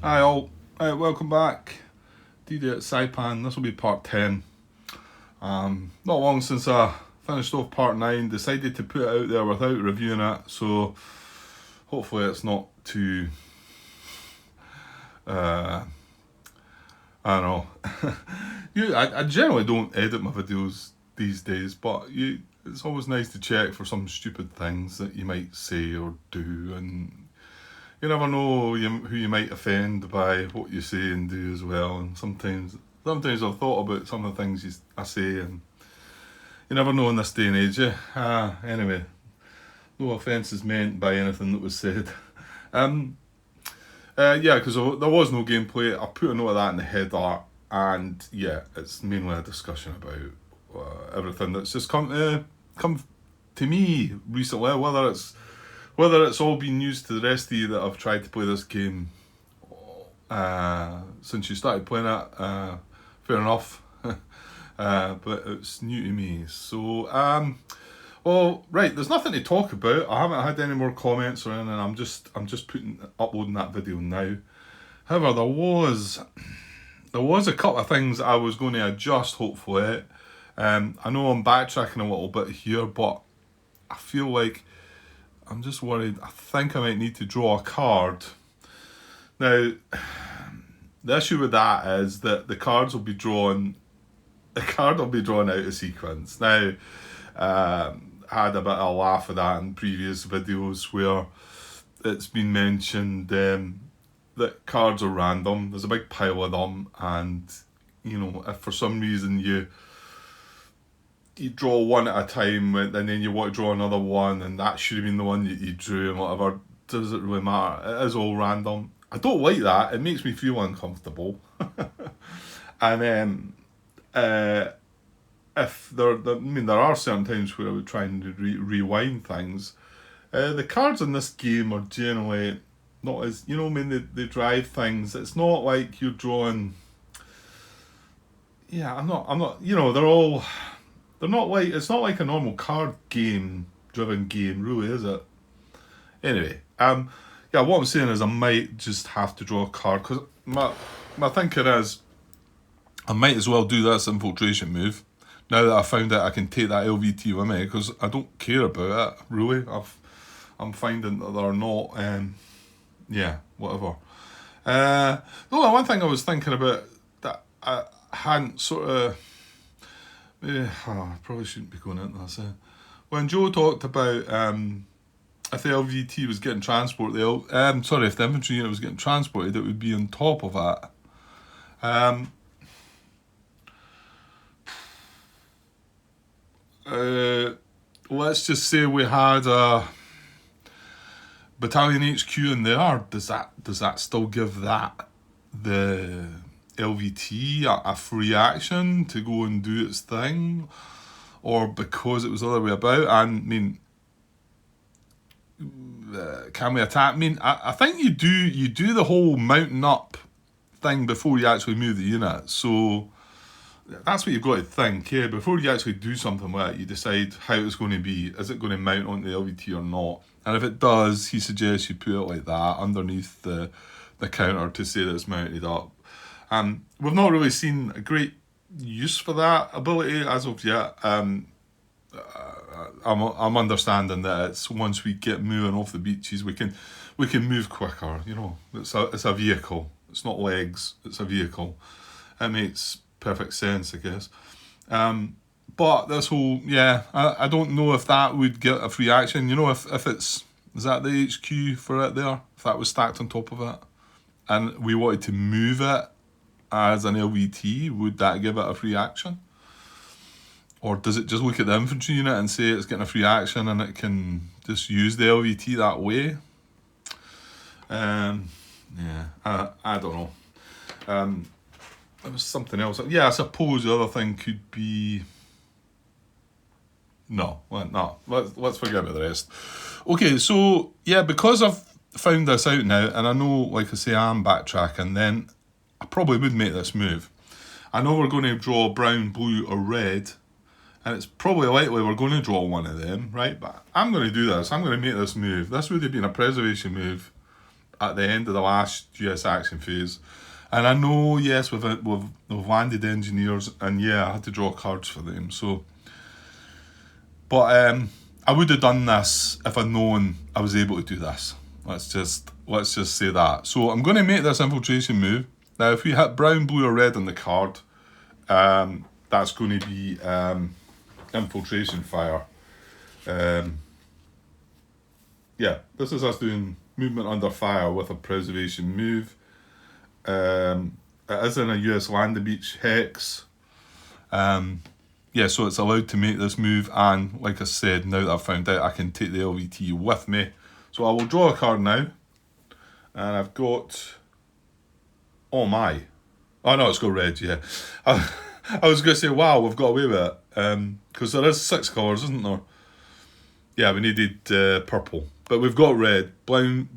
Hi all, welcome back. DJ at Saipan, this will be part 10. Not long since I finished off part 9, decided to put it out there without reviewing it, so hopefully it's not too, uh, I don't know. I generally don't edit my videos these days, but it's always nice to check for some stupid things that you might say or do, and you never know who you might offend by what you say and do as well. And sometimes I've thought about some of the things I say, and you never know in this day and age. Yeah. Anyway, no offence is meant by anything that was said. Um, yeah, because there was no gameplay. I put a note of that in the header, and yeah, it's mainly a discussion about everything that's just come to me recently, whether it's all been news to the rest of you that have tried to play this game since you started playing it. Fair enough, but it's new to me. So, well, right. There's nothing to talk about. I haven't had any more comments or anything. I'm just uploading that video now. However, there was a couple of things I was going to adjust. Hopefully, I know I'm backtracking a little bit here, but I feel like I'm just worried. I think I might need to draw a card. Now, the issue with that is that the cards will be drawn. The card will be drawn out of sequence. Now, I had a bit of a laugh at that in previous videos where it's been mentioned that cards are random. There's a big pile of them, and if for some reason you draw one at a time and then you want to draw another one, and that should have been the one that you drew and whatever, does it really matter? It is all random. I don't like that. It makes me feel uncomfortable. And if there are certain times where I would try and rewind things. The cards in this game are generally not as they drive things. It's not like you're drawing. Yeah, I'm not. They're not like it's not like a normal card game driven game, really, is it? Anyway, yeah, what I'm saying is I might just have to draw a card because my thinking is I might as well do this infiltration move. Now that I found out I can take that LVT with me, because I don't care about it really. I'm finding that they're not. Yeah, whatever. The only one thing I was thinking about that I hadn't sort of. I probably shouldn't be going into this. When Joe talked about if the LVT was getting transported, if the infantry unit was getting transported, it would be on top of that. Um, uh, let's just say we had a battalion HQ in there. Does that still give that the LVT a free action to go and do its thing, or because it was the other way about? I mean, can we attack? I mean, I think you do the whole mounting up thing before you actually move the unit. So that's what you've got to think. Yeah, before you actually do something with it, you decide how it's going to be. Is it going to mount onto the LVT or not? And if it does, he suggests you put it like that underneath the counter to say that it's mounted up. We've not really seen a great use for that ability as of yet. I'm understanding that it's once we get moving off the beaches, we can move quicker. It's a vehicle. It's not legs. It's a vehicle. It makes perfect sense, I guess. But this whole I don't know if that would get a free action. If it's is that the HQ for it there? If that was stacked on top of it, and we wanted to move it as an LVT, would that give it a free action? Or does it just look at the infantry unit and say it's getting a free action and it can just use the LVT that way? I don't know. There was something else. Yeah, I suppose the other thing could be. No. Let's forget about the rest. Okay, so yeah, because I've found this out now, and I know, like I say, I'm backtracking, then I probably would make this move. I know we're going to draw brown, blue, or red, and it's probably likely we're going to draw one of them, right? But I'm going to do this. I'm going to make this move. This would have been a preservation move. at the end of the last US action phase. And I know, yes, we've landed engineers, and yeah, I had to draw cards for them. So, but I would have done this if I'd known I was able to do this. Let's just say that. So I'm going to make this infiltration move. Now, if we hit brown, blue, or red on the card, that's going to be infiltration fire. Yeah, this is us doing movement under fire with a preservation move. It is in a US landing beach hex. Yeah, so it's allowed to make this move, and like I said, now that I've found out, I can take the LVT with me. So I will draw a card now, and I've got, oh my, oh no, it's got red, yeah. I was going to say, wow, we've got away with it, because there is 6 colours, isn't there? Yeah, we needed purple, but we've got red, brown,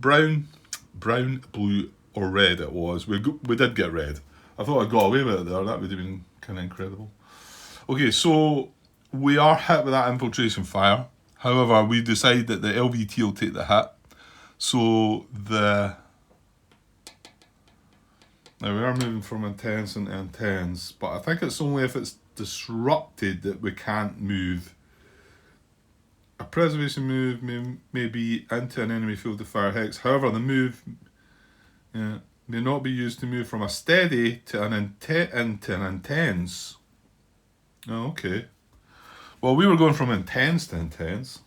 blue, or red it was. We did get red. I thought I got away with it there. That would have been kind of incredible. Okay, so we are hit with that infiltration fire. However, we decide that the LVT will take the hit. So now we are moving from intense into intense, but I think it's only if it's disrupted that we can't move. A preservation move may be into an enemy field of fire hex. However, the move may not be used to move from a steady to an intense. Oh, okay. Well, we were going from intense to intense.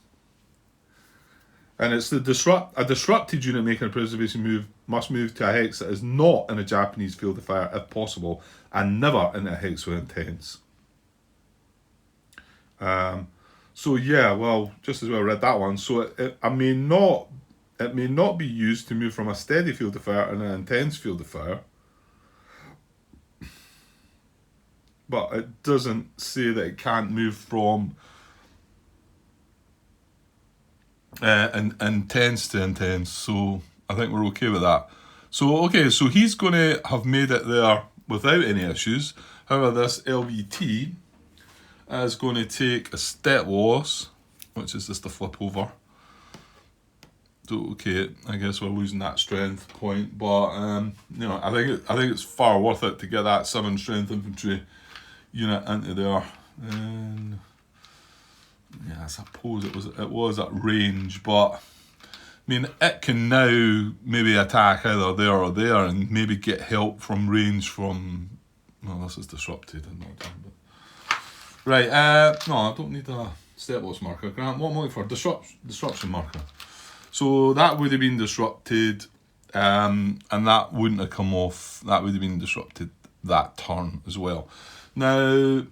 And it's a disrupted unit making a preservation move must move to a hex that is not in a Japanese field of fire if possible, and never in a hex with intense. So yeah, well, just as well read that one. So it may not be used to move from a steady field of fire and an intense field of fire. But it doesn't say that it can't move from intense to intense. So I think we're okay with that. So okay, so he's going to have made it there without any issues. However, this LVT is going to take a step loss, which is just a flip over. So okay, I guess we're losing that strength point, but I think it's far worth it to get that 7 strength infantry unit into there. And yeah, I suppose it was at range, but I mean, it can now maybe attack either there or there, and maybe get help from range from. No, this is disrupted and not done. But right, no, I don't need a step loss marker. Grant, what am I looking for? Disruption marker. So that would have been disrupted, and that wouldn't have come off. That would have been disrupted that turn as well. Now,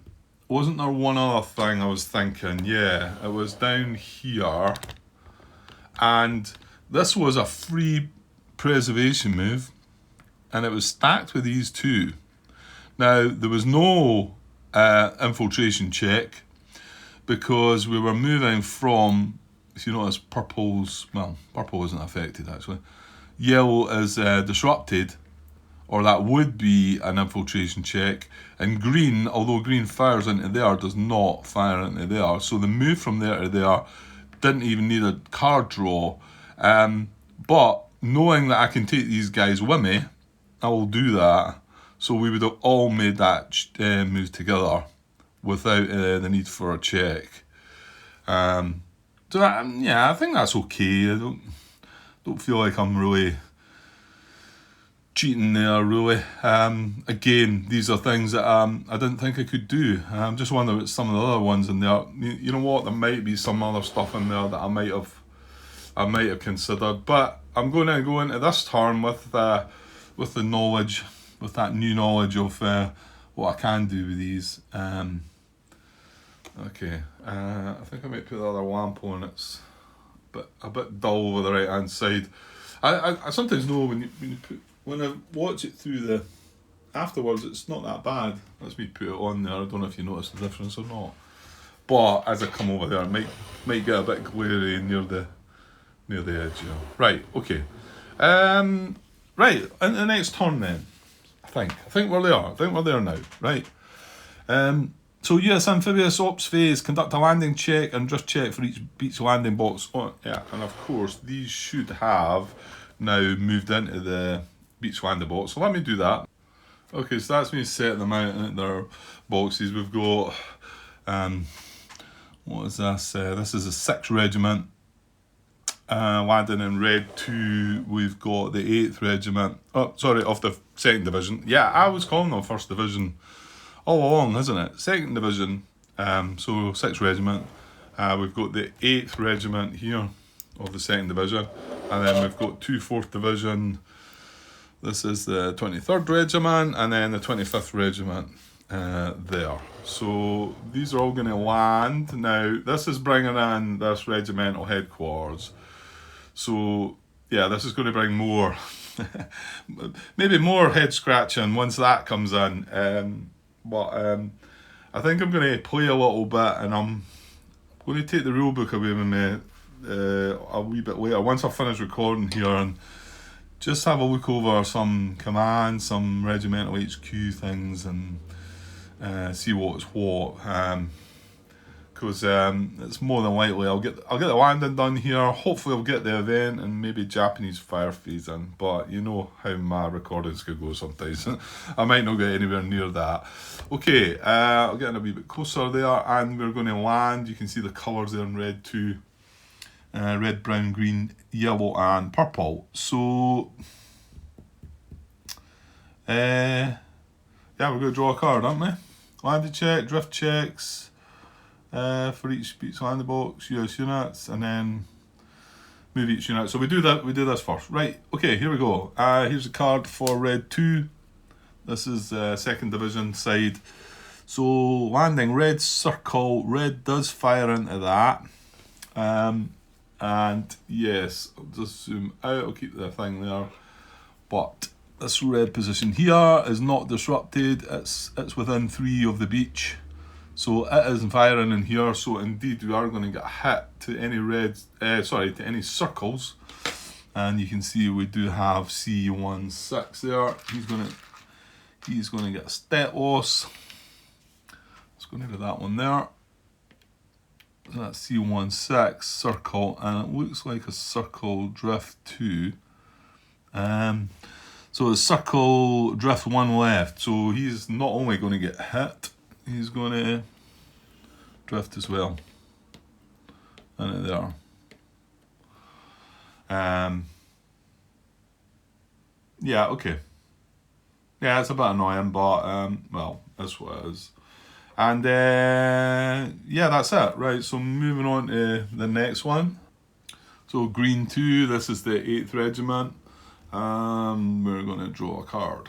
wasn't there one other thing I was thinking? Yeah, it was down here, and this was a free preservation move, and it was stacked with these two. Now, there was no infiltration check because we were moving from, if you notice, purple isn't affected actually. Yellow is disrupted, or that would be an infiltration check. And green, although green fires into there, does not fire into there. So the move from there to there didn't even need a card draw. But knowing that I can take these guys with me, I will do that. So we would have all made that move together without the need for a check. I think that's okay. I don't feel like I'm really cheating there, really. Again, these are things that I didn't think I could do. I'm just wondering about some of the other ones in there. You know what? There might be some other stuff in there that I might have considered. But I'm going to go into this turn with the knowledge, with that new knowledge of what I can do with these. Okay, I think I might put the other lamp on. It's a bit dull over the right hand side. I sometimes know when I watch it through the afterwards, it's not that bad. Let's me put it on there. I don't know if you notice the difference or not. But as I come over there, it might get a bit glary near the edge. Right. Okay. Right. In the next turn then. I think we're there. I think we're there now. Right. So US amphibious ops phase, conduct a landing check and drift check for each beach landing box. Oh, yeah, and of course these should have now moved into the beach landing box. So let me do that. Okay, so that's me setting them out in their boxes. We've got, what is this? This is the 6th Regiment. Landing in Red 2, we've got the 8th Regiment. Oh, sorry, of the 2nd Division. Yeah, I was calling them 1st Division all along, isn't it? 2nd Division, so 6th Regiment. We've got the 8th Regiment here of the 2nd Division. And then we've got 2 4th Division. This is the 23rd Regiment, and then the 25th Regiment there. So these are all going to land. Now, this is bringing in this regimental headquarters. So, yeah, this is going to bring more, maybe more head scratching once that comes in. But I think I'm going to play a little bit, and I'm going to take the rule book away with me a wee bit later, once I finish recording here, and just have a look over some commands, some regimental HQ things, and see what's what. Because it's more than likely I'll get the landing done here. Hopefully I'll get the event and maybe Japanese fire phase in. But you know how my recordings could go sometimes. I might not get anywhere near that. Okay, I'll get in a wee bit closer there, and we're going to land. You can see the colours there in Red 2. Red, brown, green, yellow and purple. So, yeah, we're going to draw a card, aren't we? Landing check, drift checks for each beach landing box, US units, and then move each unit. So we do this first. Right, okay, here we go. Here's a card for Red 2. This is 2nd Division side. So, landing red circle, red does fire into that. And yes, I'll just zoom out, I'll keep the thing there. But this red position here is not disrupted, it's within 3 of the beach. So it is firing in here, so indeed we are going to get hit to any to any circles. And you can see we do have C16 there. He's going to get a step loss. Let's go into that one there. That's C16 circle, and it looks like a circle drift 2. So it's circle drift 1 left. So he's not only going to get hit, he's going to drift as well. And there. Yeah, okay. Yeah, it's a bit annoying, but well, that's what it is. And yeah, that's it. Right, so moving on to the next one. So green 2, this is the 8th Regiment. We're going to draw a card.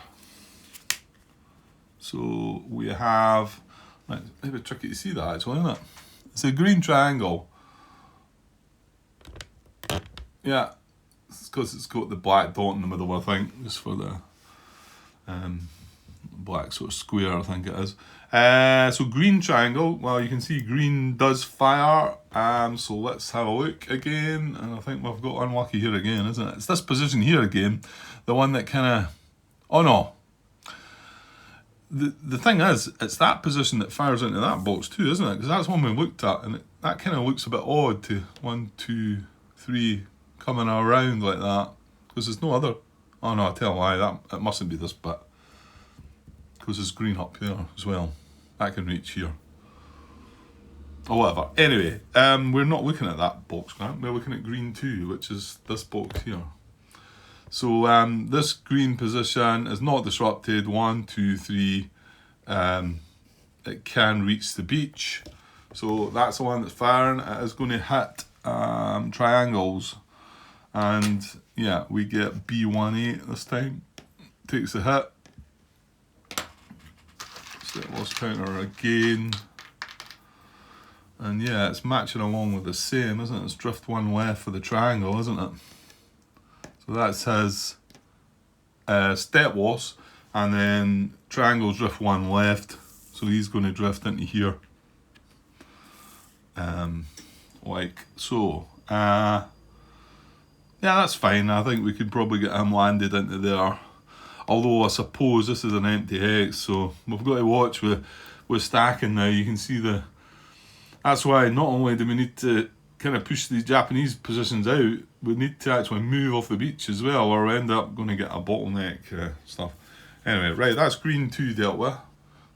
So we have, it's a bit tricky to see that actually, isn't it? It's a green triangle. Yeah, it's because it's got the black dot in the middle, I think, just for the black sort of square, I think it is. So green triangle, well, you can see green does fire. So let's have a look again. And I think we've got unlucky here again, isn't it? It's this position here again, the one that kind of, oh no. The thing is, it's that position that fires into that box too, isn't it? Because that's one we looked at, and that kind of looks a bit odd to 1, 2, 3 coming around like that. Because there's no other, oh no, I tell a lie, it mustn't be this bit. Because there's green up there as well. That can reach here. Or whatever. Anyway, we're not looking at that box, right? We're looking at green 2, which is this box here. So this green position is not disrupted. 1, 2, 3. It can reach the beach. So that's the one that's firing. It is going to hit triangles. And yeah, we get B18 this time. Takes the hit. Step loss counter again. And yeah, it's matching along with the same, isn't it? It's drift 1 left for the triangle, isn't it? So that's his step loss, and then triangle's drift 1 left, so he's going to drift into here. Like so. Yeah, that's fine. I think we could probably get him landed into there. Although I suppose this is an empty hex, so we've got to watch with stacking now. You can see that's why not only do we need to kind of push these Japanese positions out, we need to actually move off the beach as well, or we end up going to get a bottleneck stuff. Anyway, right, that's green 2 dealt with.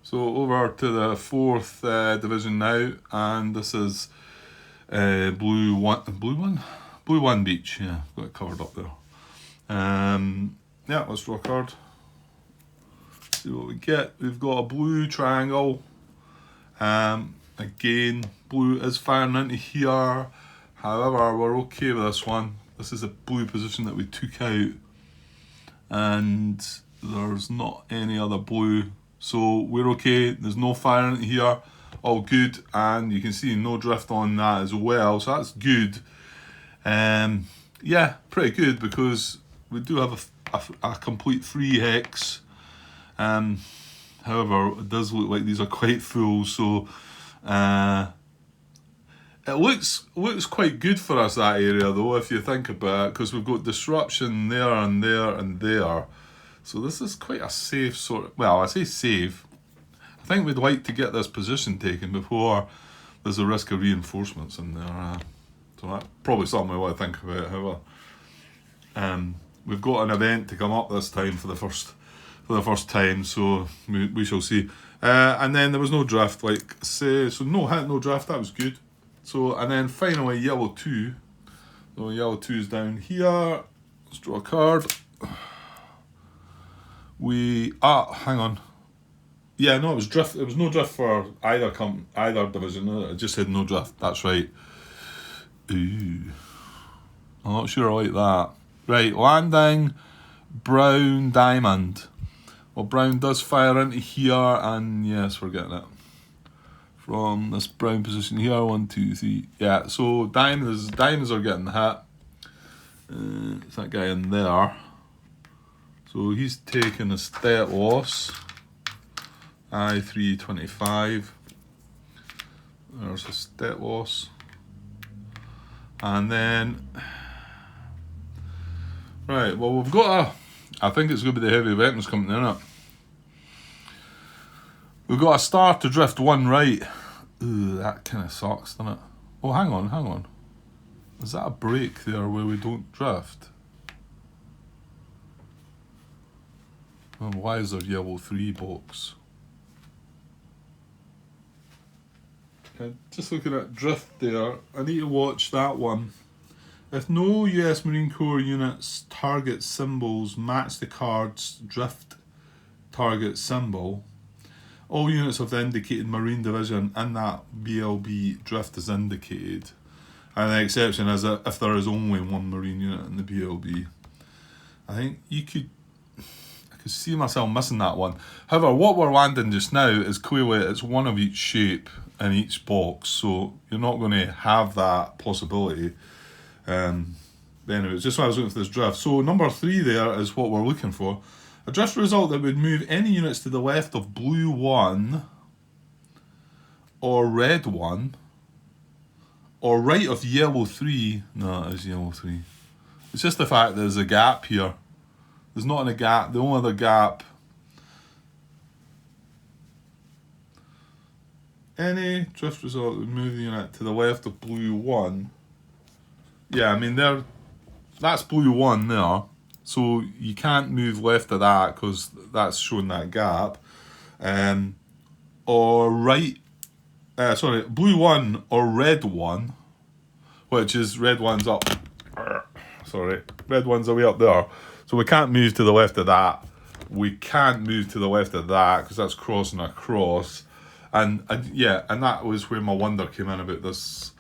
So over to the 4th division now, and this is blue 1 beach. Yeah, got it covered up there. Yeah, let's draw a card. See what we get. We've got a blue triangle. Again, blue is firing into here. However, we're okay with this one. This is a blue position that we took out, and there's not any other blue, so we're okay. There's no firing into here, all good, and you can see no drift on that as well, so that's good. Yeah, pretty good, because we do have a complete 3 hex. However, it does look like these are quite full, so it looks quite good for us, that area, though, if you think about it, because we've got disruption there and there and there. So this is quite a safe sort of, well, I say safe. I think we'd like to get this position taken before there's a risk of reinforcements in there. So that's probably something we want to think about. However, we've got an event to come up this time for the first time, so we shall see. And then there was no drift, like say, so no hit, no drift. That was good. So, and then finally yellow 2. So yellow 2 is down here. Let's draw a card. Hang on. Yeah, no, it was drift. It was no drift for either division. It just said no drift. That's right. Ooh, I'm not sure I like that. Right, landing, brown, diamond. Well, brown does fire into here, and yes, we're getting it from this brown position here. 1, 2, 3. Yeah, so diamonds are getting hit. It's that guy in there. So he's taking a step loss. I325. There's a step loss. And then, right, well, we've got I think it's going to be the heavy weapons coming in it. We've got a star to drift 1 right. Ooh, that kind of sucks, doesn't it? Oh, hang on. Is that a break there where we don't drift? Oh, why is there yellow 3 box? Okay, just looking at drift there, I need to watch that one. If no US Marine Corps units target symbols match the card's drift target symbol, all units of the indicated Marine Division in that BLB drift is indicated. And the exception is if there is only 1 Marine unit in the BLB. I think I could see myself missing that one. However, what we're landing just now is clearly it's 1 of each shape in each box, so you're not going to have that possibility. Anyway, it's just why I was looking for this drift. So number 3 there is what we're looking for. A drift result that would move any units to the left of blue 1 or red 1 or right of yellow 3. No, it is yellow 3. It's just the fact that there's a gap here. There's not a gap. The only other gap. Any drift result that would move the unit to the left of blue 1. Yeah, I mean, that's blue 1 there. So you can't move left of that because that's showing that gap. Or right, blue 1 or red 1, which is red 1's up. Red 1's away up there. So we can't move to the left of that. We can't move to the left of that because that's crossing across. And that was where my wonder came in about this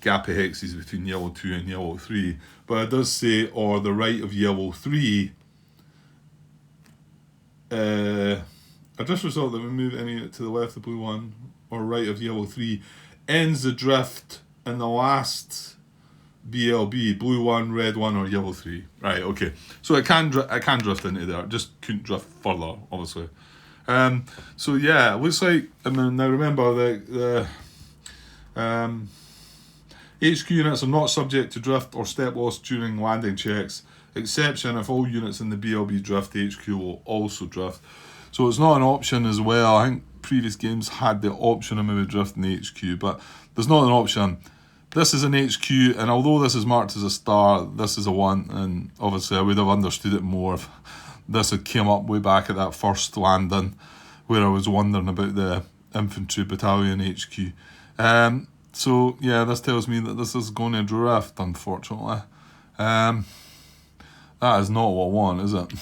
gap of hexes between yellow 2 and yellow 3. But it does say, or the right of yellow 3. A drift result that would move any unit to the left of blue 1 or right of yellow 3 ends the drift in the last BLB, blue 1, red 1 or yellow 3. Right, okay. So it can drift into there. It just couldn't drift further, obviously. So yeah, it looks like, now remember the HQ units are not subject to drift or step loss during landing checks, exception if all units in the BLB drift, the HQ will also drift. So it's not an option as well. I think previous games had the option of maybe drifting the HQ, but there's not an option. this is an HQ, and although this is marked as a star, this is a 1, and obviously I would have understood it more if this had came up way back at that first landing where I was wondering about the infantry battalion HQ. So yeah, this tells me that this is going to drift, unfortunately. That is not what I want, is it?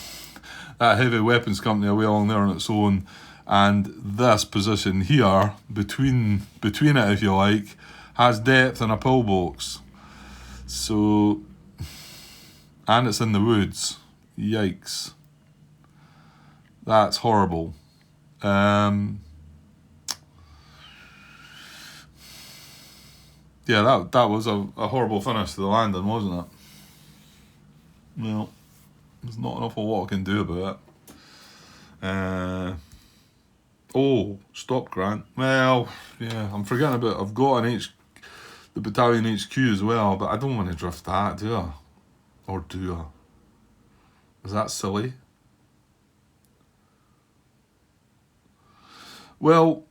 That heavy weapons company away along there on its own, and this position here, between it if you like, has depth and a pillbox. So, and it's in the woods. Yikes. That's horrible. Yeah, that was a horrible finish to the landing, wasn't it? Well, there's not an awful lot I can do about it. Oh, stop, Grant. Well, yeah, I'm forgetting about. I've got the battalion HQ as well, but I don't want to drift that, do I? Or do I? Is that silly? Well,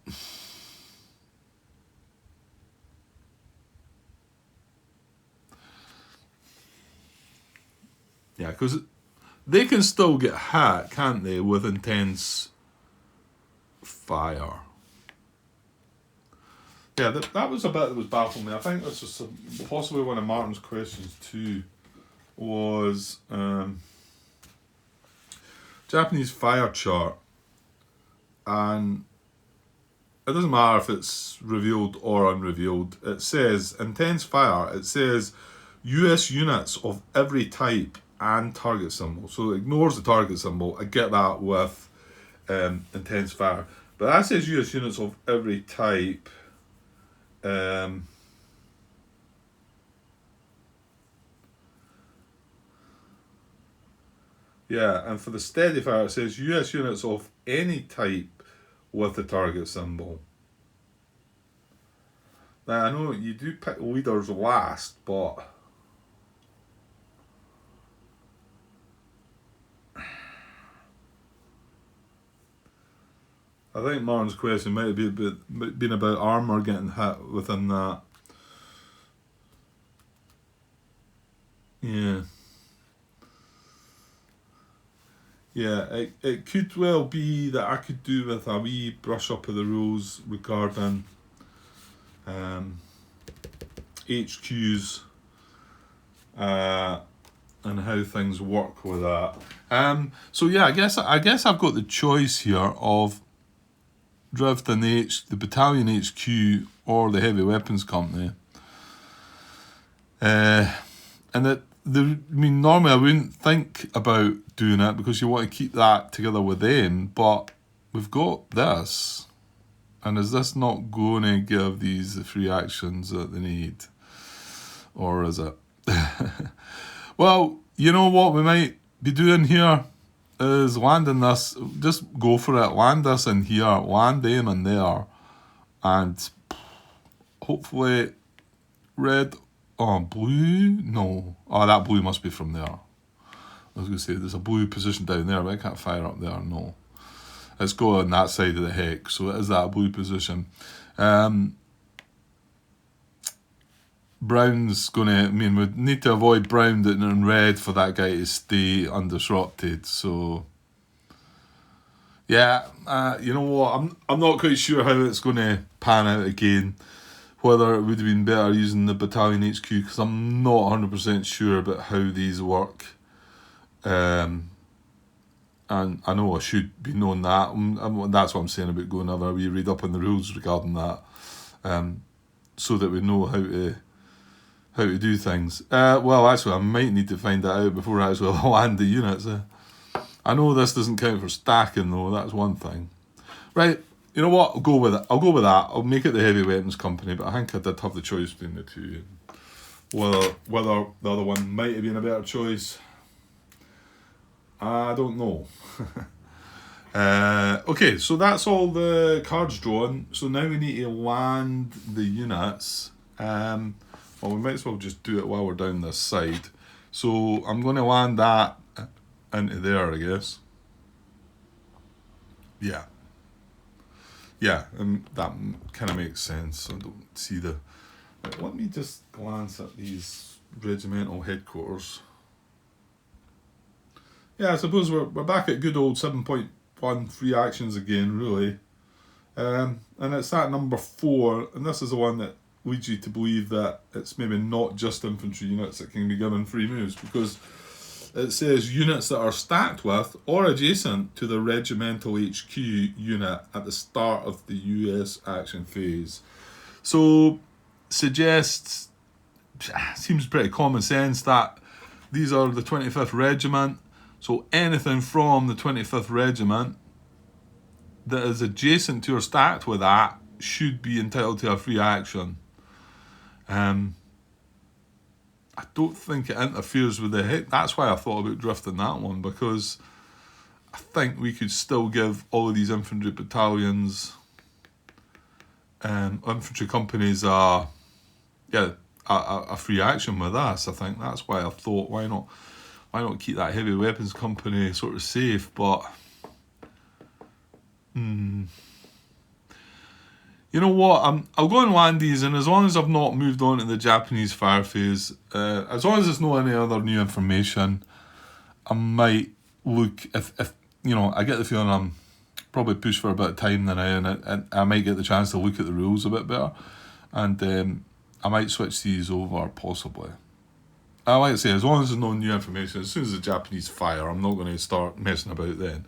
yeah, because they can still get hit, can't they, with intense fire. Yeah, that was a bit that was baffling me. I think this was possibly one of Martin's questions too, was Japanese fire chart, and it doesn't matter if it's revealed or unrevealed. It says intense fire. It says US units of every type and target symbol. So it ignores the target symbol. I get that with intense fire. But that says US units of every type. Yeah, and for the steady fire, it says US units of any type with the target symbol. Now, I know you do pick leaders last, but I think Martin's question might be been about armour getting hit within that. Yeah. Yeah, it could well be that I could do with a wee brush up of the rules regarding HQs and how things work with that. So yeah, I guess I've got the choice here of drifting the battalion HQ or the heavy weapons company. And normally I wouldn't think about doing it because you want to keep that together with them, but we've got this. And is this not going to give these the free actions that they need? Or is it? Well, you know what we might be doing here is landing this. Just go for it. Land this in here. Land them in there. And hopefully red. Oh, blue? No. Oh, that blue must be from there. I was going to say there's a blue position down there, but I can't fire up there. No. Let's go on that side of the hex. So it is that blue position. Brown's going to, we need to avoid brown and red for that guy to stay undisrupted. So, yeah, you know what? I'm not quite sure how it's going to pan out again. Whether it would have been better using the battalion HQ, because I'm not 100% sure about how these work. And I know I should be knowing that. That's what I'm saying about going over. We read up on the rules regarding that, so that we know how to do things. Well, actually, I might need to find that out before I actually land the units. I know this doesn't count for stacking, though. That's one thing. Right. You know what? I'll go with it. I'll go with that. I'll make it the heavy weapons company, but I think I did have the choice between the two. Whether the other one might have been a better choice, I don't know. Okay, so that's all the cards drawn. So now we need to land the units. Well, we might as well just do it while we're down this side. So I'm going to land that into there, I guess. Yeah. Yeah, and that kind of makes sense. I don't see the Right, let me just glance at these regimental headquarters. Yeah, I suppose we're back at good old 7.1 free actions again, really. And it's that number 4, and this is the one that leads you to believe that it's maybe not just infantry units that can be given free moves, because it says units that are stacked with or adjacent to the regimental HQ unit at the start of the US action phase. So, suggests, seems pretty common sense that these are the 25th Regiment, so anything from the 25th Regiment that is adjacent to or stacked with that should be entitled to a free action. I don't think it interferes with the hit. That's why I thought about drifting that one, because I think we could still give all of these infantry battalions, infantry companies, a free action with us. I think that's why I thought, why not keep that heavy weapons company sort of safe? But you know what? I'll go and land these, and as long as I've not moved on to the Japanese fire phase, as long as there's no any other new information, I might look, if you know, I get the feeling I'm probably pushed for a bit of time now, and I might get the chance to look at the rules a bit better, and I might switch these over possibly. I like to say, as long as there's no new information, as soon as the Japanese fire, I'm not going to start messing about then.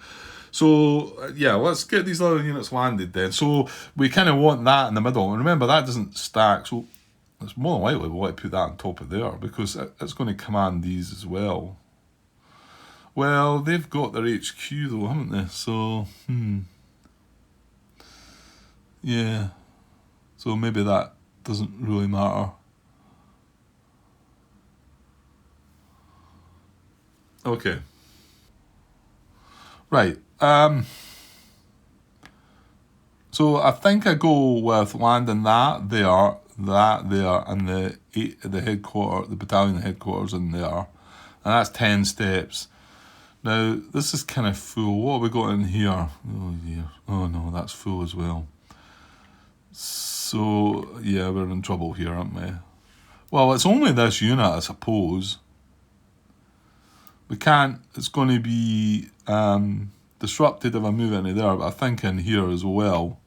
So, yeah, let's get these other units landed then. So, we kind of want that in the middle. And remember, that doesn't stack, so it's more than likely we'll want to put that on top of there, because it's going to command these as well. Well, they've got their HQ though, haven't they? So, yeah. So maybe that doesn't really matter. Okay. Right. So I think I go with landing that there, and the headquarters, the battalion headquarters in there, and that's 10 steps. Now this is kind of full. What have we got in here? Oh dear. Oh no, that's full as well. So yeah, we're in trouble here, aren't we? Well, it's only this unit, I suppose. We can't. It's going to be disrupted if I move into there, but I think in here as well.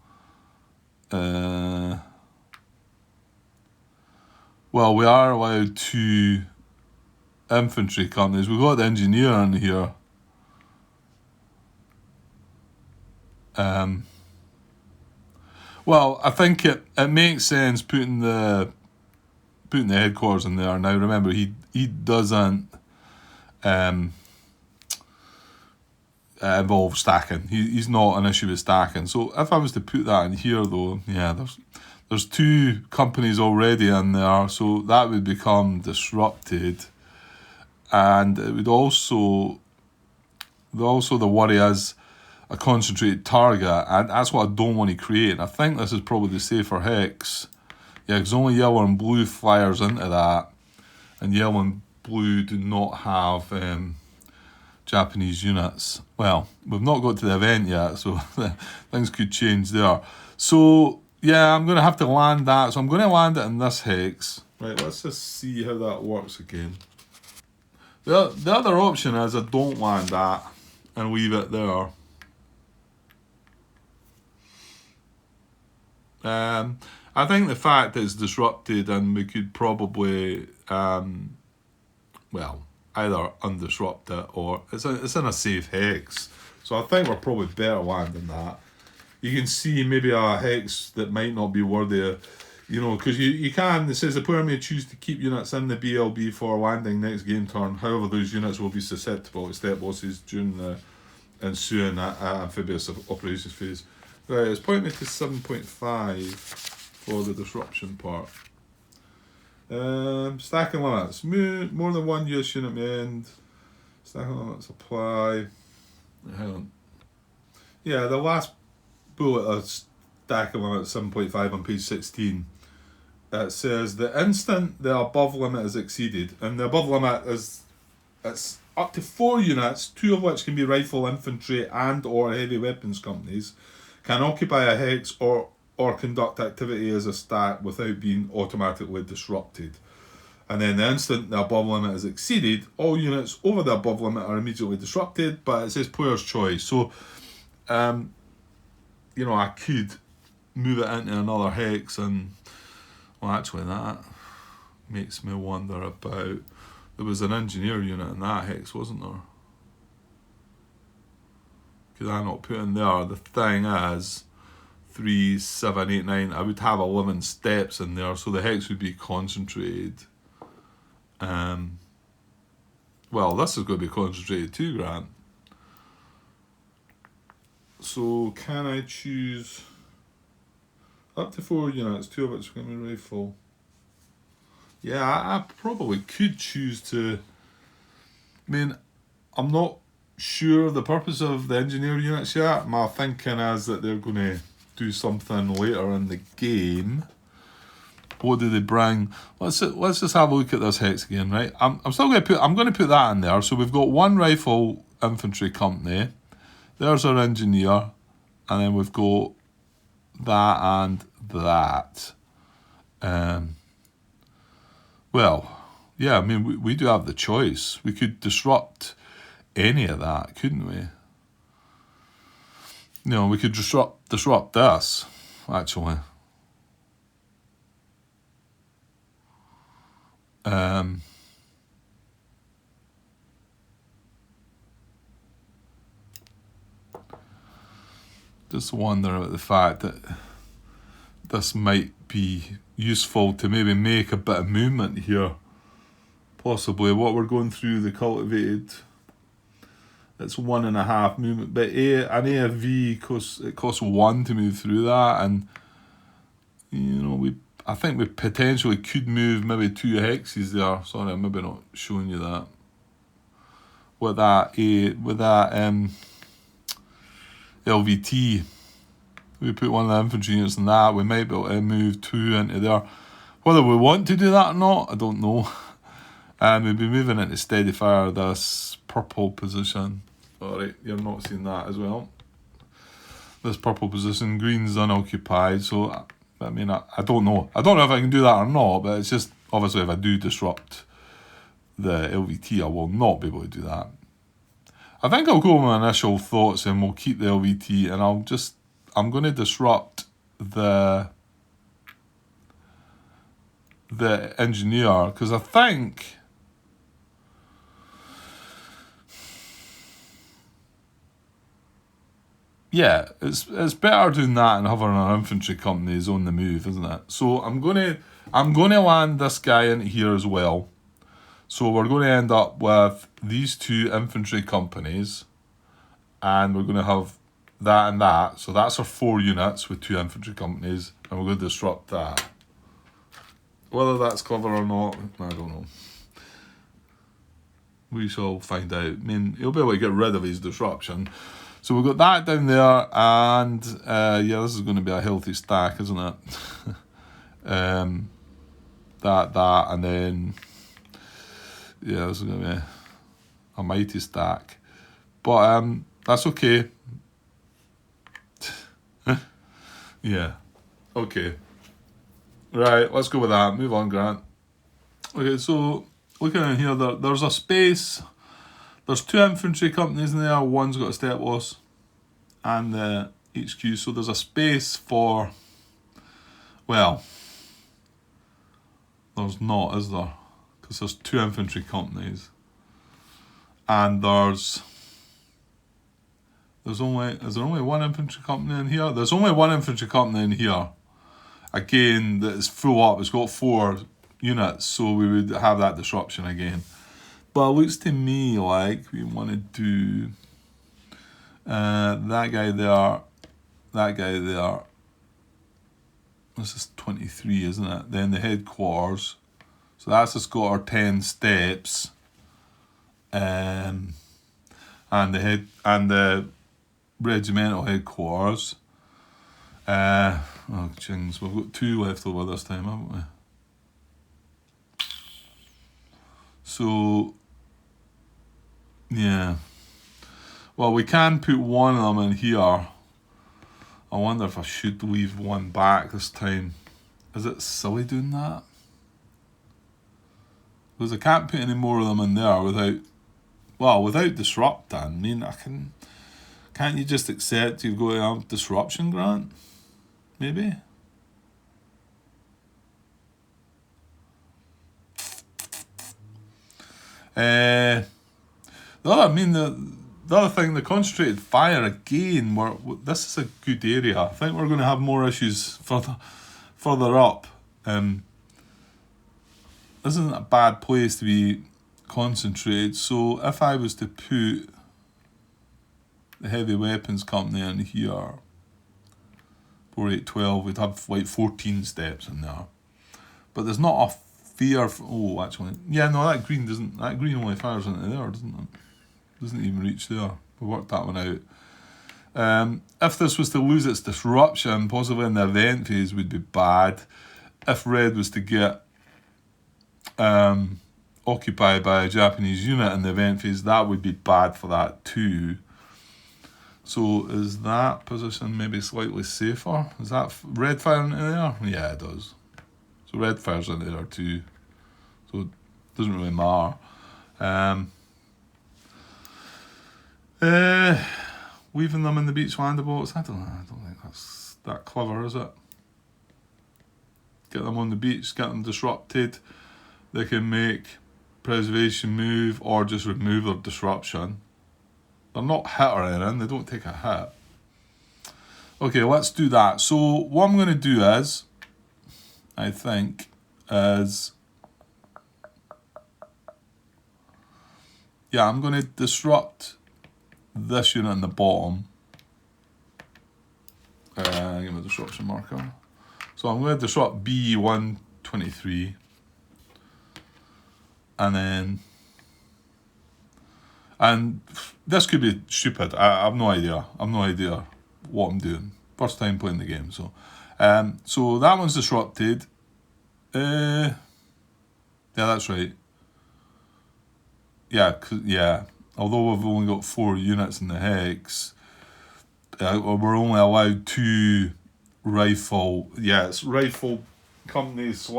Well, we are allowed 2 infantry companies. We've got the engineer in here. Well, I think it makes sense putting the headquarters in there. Now, remember, he doesn't involve stacking. He's not an issue with stacking. So if I was to put that in here, though, yeah, there's 2 companies already in there, so that would become disrupted, and it would also the worry is a concentrated target, and that's what I don't want to create. And I think this is probably the safer hex. Yeah, because only yellow and blue fires into that, and yellow and blue do not have Japanese units. Well, we've not got to the event yet, so things could change there. So yeah, I'm going to have to land that. So I'm going to land it in this hex. Right, let's just see how that works again. The other option is I don't land that and leave it there. I think the fact that it's disrupted, and we could probably, well, either undisrupt it or it's in a safe hex. So I think we're probably better landing that. You can see maybe a hex that might not be worthy, because you can. It says the player may choose to keep units in the BLB for landing next game turn. However, those units will be susceptible to step losses during the ensuing amphibious operations phase. Right, it's pointing me to 7.5 for the disruption part. Stacking limits. More than 1 US unit may end. Stacking limits apply. Hang on. Yeah, the last bullet of stacking limit 7.5 on page 16. It says the instant the above limit is exceeded, and the above limit is it's up to 4 units, 2 of which can be rifle, infantry, and or heavy weapons companies, can occupy a hex or or conduct activity as a stack without being automatically disrupted. And then the instant the above limit is exceeded, all units over the above limit are immediately disrupted, but it says player's choice. So, I could move it into another hex, and, well, actually that makes me wonder about, there was an engineer unit in that hex, wasn't there? Could I not put in there? The thing is, 3, 7, 8, 9, I would have 11 steps in there, so the hex would be concentrated. Well, this is going to be concentrated too, Grant. So can I choose up to 4 units, 2 of which are going to be rifle? Yeah, I probably could choose to. I mean, I'm not sure the purpose of the engineer units yet. My thinking is that they're going to do something later in the game. What do they bring? Let's just have a look at this hex again, right? I'm going to put that in there. So we've got 1 rifle infantry company. There's our engineer, and then we've got that and that. Well, yeah, I mean, we do have the choice. We could disrupt any of that, couldn't we? We could disrupt this, actually. Just wonder about the fact that this might be useful to maybe make a bit of movement here. Possibly what we're going through the cultivated, it's 1.5 movement, but an AFV costs 1 to move through that, and I think we potentially could move maybe 2 hexes there. Sorry, I'm maybe not showing you that. With that LVT, we put 1 of the infantry units in that, we might be able to move 2 into there. Whether we want to do that or not, I don't know. We'll be moving into steady fire, this purple position. Alright, you're not seeing that as well. This purple position, green's unoccupied, so I mean, I don't know. I don't know if I can do that or not, but it's just, obviously, if I do disrupt the LVT, I will not be able to do that. I think I'll go with my initial thoughts and we'll keep the LVT, and I'm going to disrupt the engineer, because I think it's better doing that and having our infantry companies on the move, isn't it? So I'm gonna land this guy in here as well. So we're going to end up with these 2 infantry companies, and we're going to have that and that. So that's our 4 units with 2 infantry companies, and we're going to disrupt that. Whether that's clever or not, I don't know. We shall find out. I mean, he'll be able to get rid of his disruption. So we've got that down there, and this is going to be a healthy stack, isn't it? That, and then this is going to be a mighty stack. But that's okay. Yeah, okay. Right, let's go with that. Move on, Grant. Okay, so looking in here, there's a space. There's 2 infantry companies in there. One's got a step loss and the HQ. So there's a space for, well, there's not, is there? Because there's 2 infantry companies. And is there only 1 infantry company in here? There's only 1 infantry company in here. Again, that is full up. It's got 4 units, so we would have that disruption again. But it looks to me like we want to do that guy there. This is 23, isn't it? Then the headquarters. So that's just got our 10 steps. And the regimental headquarters. We've got 2 left over this time, haven't we? So, yeah. Well, we can put 1 of them in here. I wonder if I should leave one back this time. Is it silly doing that? Because I can't put any more of them in there without disrupting. I mean, can't you just accept you've got to have disruption, Grant? Maybe? The other thing, the concentrated fire again. This is a good area. I think we're going to have more issues further up. This isn't a bad place to be concentrated. So if I was to put the heavy weapons company in here, 4812, we'd have like 14 steps in there. But there's not a fear. That green only fires into there, doesn't it? Doesn't even reach there. We worked that one out. If this was to lose its disruption, possibly in the event phase, would be bad. If red was to get occupied by a Japanese unit in the event phase, that would be bad for that too. So is that position maybe slightly safer? Is that red firing into there? Yeah, it does. So red fires into there too. So it doesn't really matter. Weaving them in the beach landeboats. I don't think that's that clever, is it? Get them on the beach, get them disrupted. They can make preservation move or just remove their disruption. They're not hit or anything, they don't take a hit. Okay, let's do that. So what I'm going to do is, I'm going to disrupt this unit in the bottom. Give me a disruption marker. So I'm going to disrupt B123. And this could be stupid. I have no idea. What I'm doing. First time playing the game. So that one's disrupted. Yeah, that's right. Yeah. Although we've only got 4 units in the hex, we're only allowed 2 rifle. Yeah, it's rifle companies /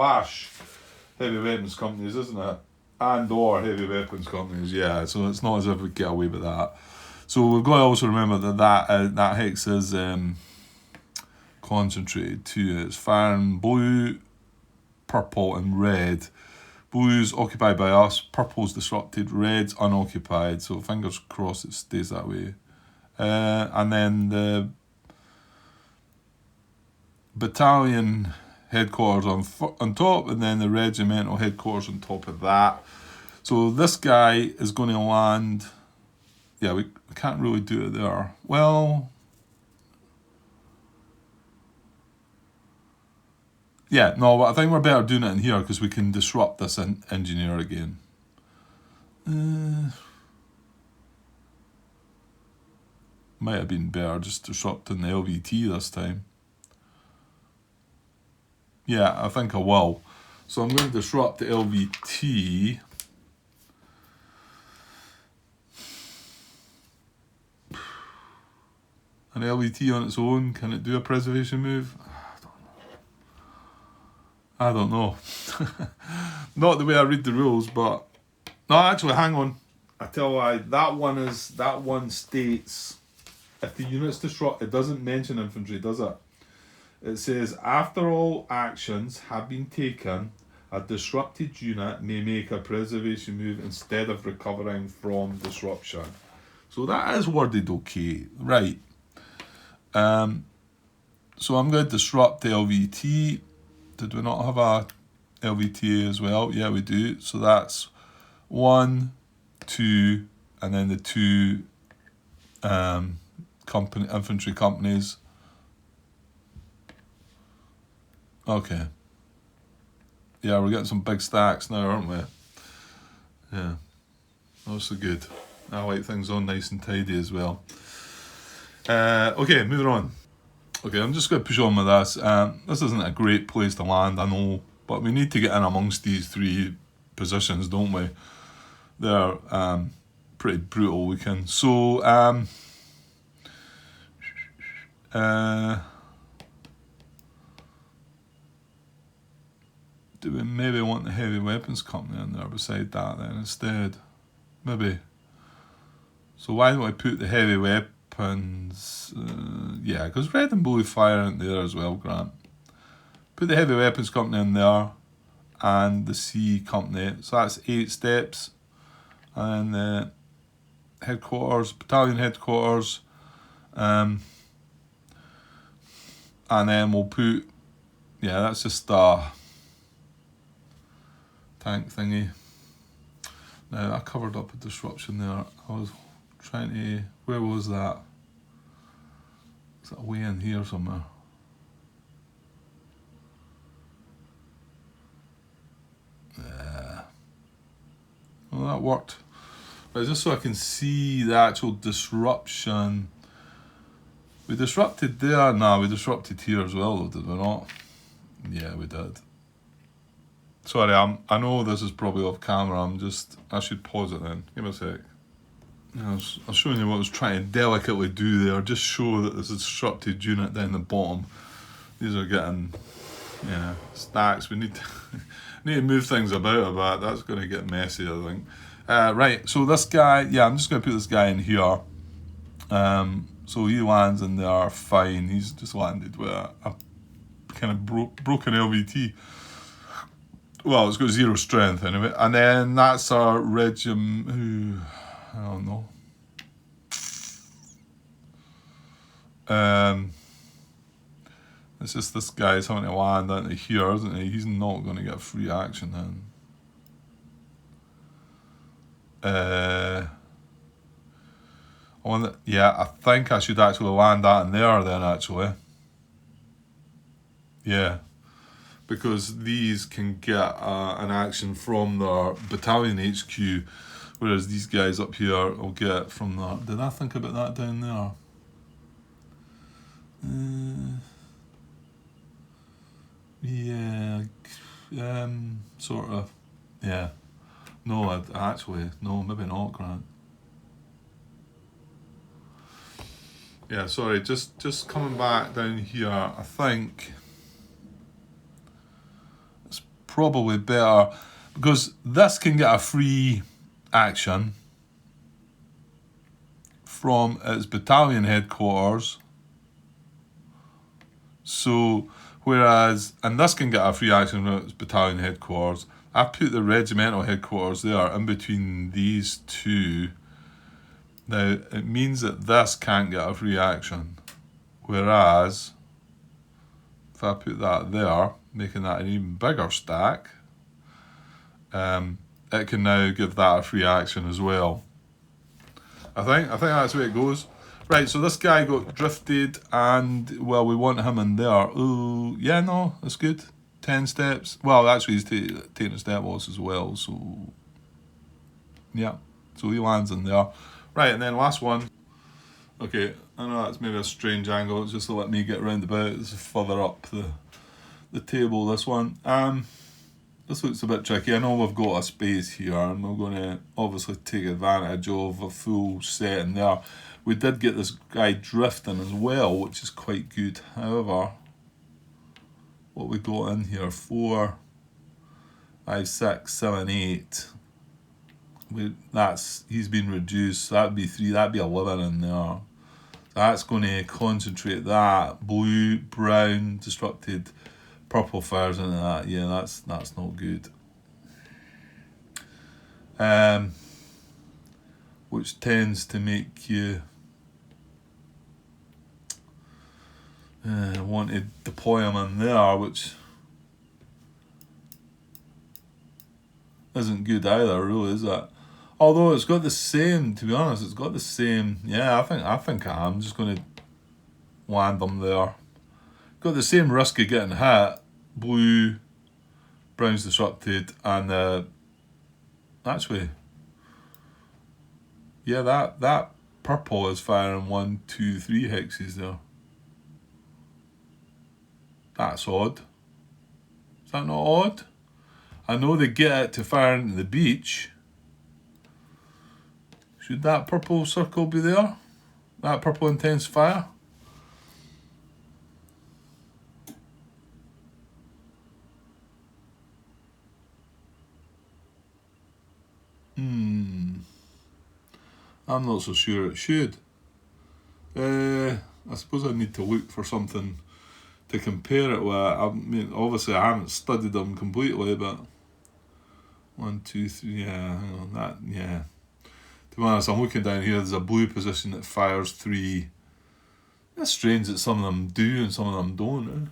heavy weapons companies, isn't it? And or heavy weapons companies. Yeah. So it's not as if we get away with that. So we've got to also remember that hex is concentrated too. It's firing blue, purple, and red. Blue's occupied by us, purple's disrupted, red's unoccupied, so fingers crossed it stays that way. And then the battalion headquarters on top, and then the regimental headquarters on top of that. So this guy is going to land. Yeah, we can't really do it there. Well, yeah, no, but I think we're better doing it in here because we can disrupt this engineer again. Might have been better just disrupting the LVT this time. Yeah, I think I will. So I'm going to disrupt the LVT. An LVT on its own, can it do a preservation move? I don't know. Not the way I read the rules, but no, actually, hang on. I tell you why. That one states if the unit's disrupt, it doesn't mention infantry, does it? It says after all actions have been taken, a disrupted unit may make a preservation move instead of recovering from disruption. So that is worded okay, right? So I'm going to disrupt the LVT. Did we not have a LVT as well? Yeah, we do. So that's 1, 2, and then the 2 infantry companies. Okay. Yeah, we're getting some big stacks now, aren't we? Yeah. Also good. I like things on nice and tidy as well. Okay, moving on. Okay, I'm just going to push on with this. This isn't a great place to land, I know, but we need to get in amongst these 3 positions, don't we? They're pretty brutal looking. So, Do we maybe want the heavy weapons company in there beside that then instead? Maybe. So why don't I put the heavy weapons? Yeah, because red and blue fire in there as well, Grant. Put the heavy weapons company in there and the C company. So that's 8 steps. And the headquarters, battalion headquarters. And then we'll put, yeah, that's just a tank thingy. Now I covered up a disruption there. I was trying to, where was that? Is that way in here somewhere? Yeah. Well, that worked. But just so I can see the actual disruption. We disrupted there. No, we disrupted here as well, though, did we not? Yeah, we did. Sorry, I know this is probably off camera. I should pause it then. Give me a sec. I was showing you what I was trying to delicately do there. Just show that there's a disrupted unit down the bottom. These are getting, yeah, stacks. We need to, need to move things about a bit. That's going to get messy, I think. Right, so this guy, yeah, I'm just going to put this guy in here. So he lands in there fine. He's just landed with a kind of broken LVT. Well, it's got 0 strength anyway. And then that's our regiment. I don't know. It's just this guy's having to land into here, isn't he? He's not going to get free action then. Yeah, I think I should actually land that in there then, actually. Yeah. Because these can get an action from their battalion HQ, whereas these guys up here will get from the... Did I think about that down there? Yeah, sort of. Yeah. No, actually, no, maybe not, Grant. Yeah, sorry, just coming back down here, I think it's probably better, because this can get a free action from its battalion headquarters. So, whereas, and this can get a free action from its battalion headquarters. I put the regimental headquarters there in between these two. Now, it means that this can't get a free action. Whereas, if I put that there, making that an even bigger stack, it can now give that a free action as well. I think that's the way it goes. Right, so this guy got drifted, and, well, we want him in there. Oh, yeah, no, that's good. 10 steps. Well, actually, he's taking a step loss as well, so... Yeah, so he lands in there. Right, and then last one. Okay, I know that's maybe a strange angle, it's just to let me get round about. This is further up the table, this one. This looks a bit tricky. I know we've got a space here, and we're going to obviously take advantage of a full set in there. We did get this guy drifting as well, which is quite good. However, what we got in here, 4, 5, 6, 7, 8. He's been reduced, so that'd be 3, that'd be 11 in there. That's going to concentrate that. Blue, brown, disrupted, purple fires into that. Yeah, that's not good. Which tends to make you want to deploy him in there, which isn't good either, really, is it? Although it's got the same, to be honest, it's got the same. Yeah, I think I'm just going to land them there. Got the same risk of getting hit. Blue, brown's disrupted, and actually, yeah, that purple is firing 1, 2, 3 hexes there. That's odd. Is that not odd? I know they get it to fire into the beach. Should that purple circle be there? That purple intense fire? I'm not so sure it should. I suppose I need to look for something to compare it with. I mean, obviously I haven't studied them completely, but 1, 2, 3, yeah, hang on, that, yeah. To be honest, I'm looking down here, there's a blue position that fires 3. It's strange that some of them do and some of them don't.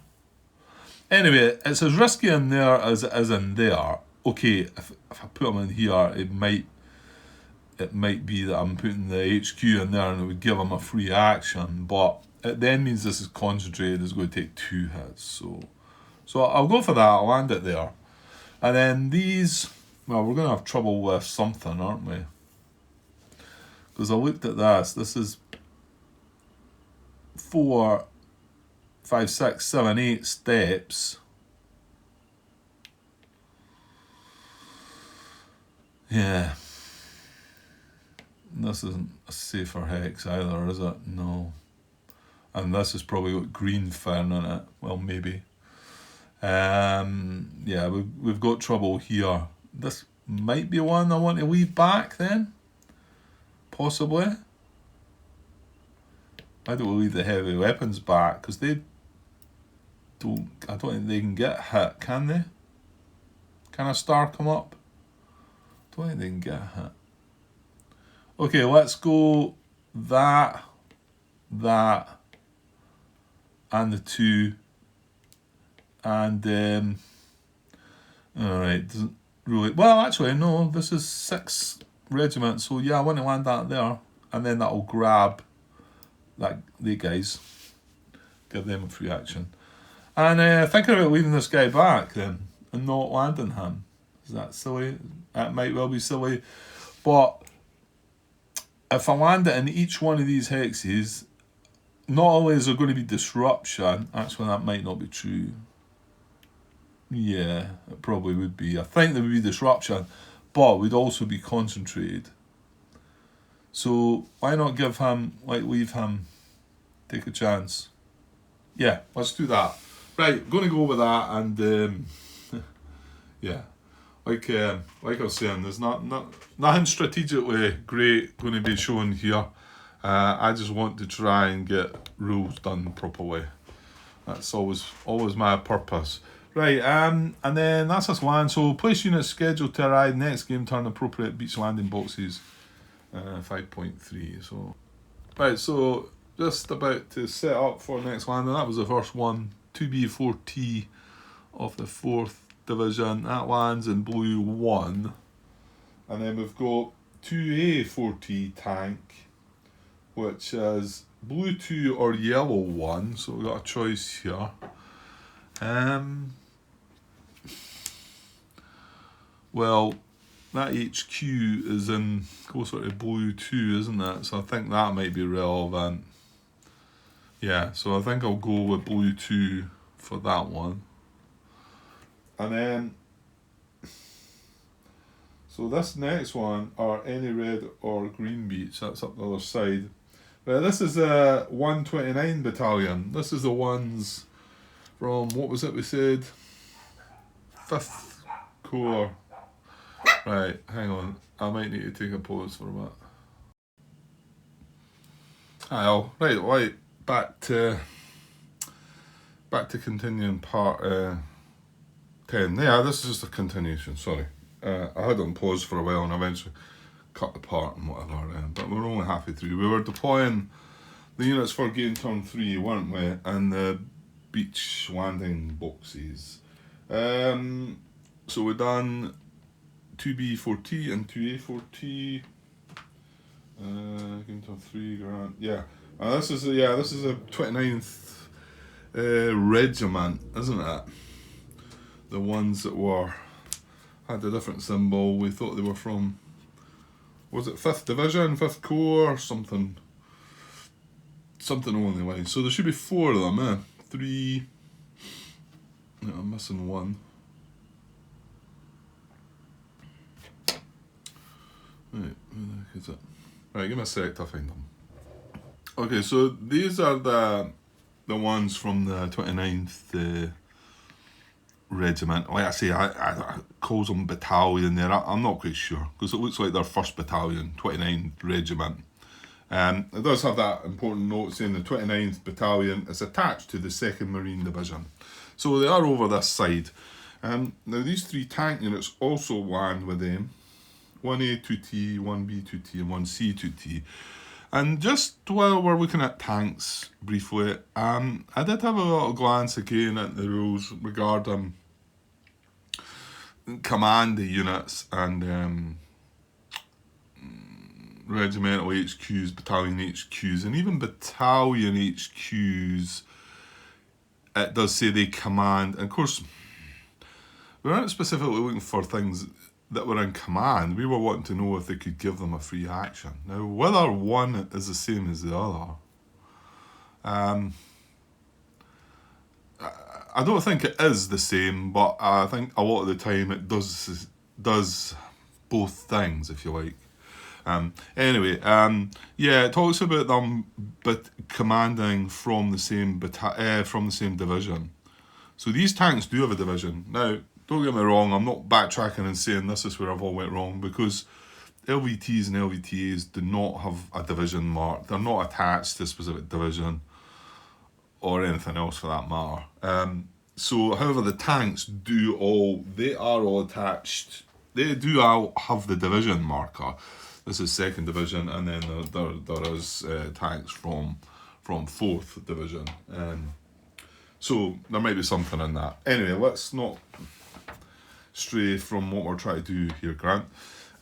Anyway, it's as risky in there as it is in there. Okay, if I put them in here, it might be that I'm putting the HQ in there and it would give them a free action, but it then means this is concentrated, it's going to take 2 hits. So I'll go for that, I'll land it there. And then these, well, we're going to have trouble with something, aren't we? Because I looked at this is 4, 5, 6, 7, 8 steps. Yeah. This isn't a safer hex either, is it? No. And this has probably got green fern in it. Well, maybe. Yeah, we've got trouble here. This might be one I want to leave back then. Possibly. I don't leave the heavy weapons back because I don't think they can get hit, can they? Can a star come up? Don't think they can get hit. Okay, let's go that, and the 2, and alright, doesn't really, well actually no, this is 6 regiments, so yeah, I want to land that there, and then that'll grab the guys, give them a free action. And thinking about leaving this guy back then, and not landing him, is that silly? That might well be silly, but if I land it in each one of these hexes, not only is there going to be disruption, actually that might not be true. Yeah, it probably would be. I think there would be disruption, but we'd also be concentrated. So why not give him, leave him, take a chance. Yeah, let's do that. Right, going to go with that, and yeah. Like I was saying, there's nothing strategically great going to be shown here. I just want to try and get rules done properly. That's always my purpose. Right, and then that's us land. So place units scheduled to arrive next game turn appropriate beach landing boxes. 5.3. So right, so just about to set up for next landing. That was the first one, 2B4T of the 4th Division. That lands in blue 1, and then we've got 2A4T tank, which is blue 2 or yellow 1, so we've got a choice here. Well, that HQ is in closer to blue 2, isn't it? So I think that might be relevant. Yeah, so I think I'll go with blue 2 for that one. And then, so this next one are any red or green beach, that's up the other side. But this is a 129 battalion. This is the ones from, what was it we said? 5th Corps. Right, hang on. I might need to take a pause for a minute. Right, back to continuing part 10. Yeah, this is just a continuation, sorry. I had it on pause for a while and eventually cut the part and whatever, but we're only halfway through. We were deploying the units for game turn 3, weren't we? And the beach landing boxes. So we've done 2B4T and 2A4T. Game turn 3, Grant. Yeah. This is a 29th regiment, isn't it? The ones that had a different symbol. We thought they were from, was it 5th Division, 5th Corps, something along the line. So there should be 4 of them, 3. No, I'm missing 1. Right, where the heck is it? Right, give me a sec to find them. Okay, so these are the ones from the 29th regiment. Like I say, I call them battalion there. I'm not quite sure because it looks like their 1st battalion, 29th regiment. It does have that important note saying the 29th Battalion is attached to the 2nd Marine Division. So they are over this side. Now these 3 tank units also land with them. 1A 2T, 1B 2T and 1C 2T. And just while we're looking at tanks briefly, I did have a little glance again at the rules regarding command units and regimental HQs, battalion HQs, and even battalion HQs. It does say they command, and of course, we weren't specifically looking for things that were in command. We were wanting to know if they could give them a free action. Now, whether one is the same as the other, I don't think it is the same, but I think a lot of the time it does both things, if you like. Anyway, yeah, it talks about them, but commanding from the same division. So these tanks do have a division. Now, don't get me wrong, I'm not backtracking and saying this is where I've all went wrong, because LVTs and LVTAs do not have a division mark. They're not attached to a specific division or anything else for that matter. So, however, the tanks they are all attached. They do all have the division marker. This is 2nd Division, and then there is tanks from 4th Division. So there might be something in that. Anyway, let's not stray from what we're trying to do here, Grant.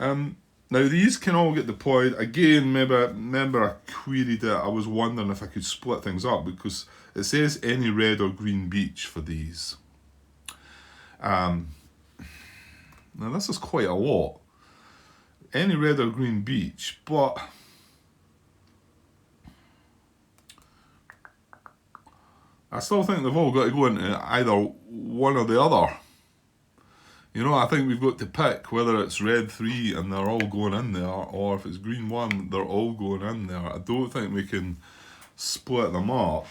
Now these can all get deployed. Again, remember I queried it. I was wondering if I could split things up, because it says any red or green beach for these. Now this is quite a lot. Any red or green beach, but I still think they've all got to go into either one or the other. You know, I think we've got to pick whether it's red 3 and they're all going in there, or if it's green 1, they're all going in there. I don't think we can split them up.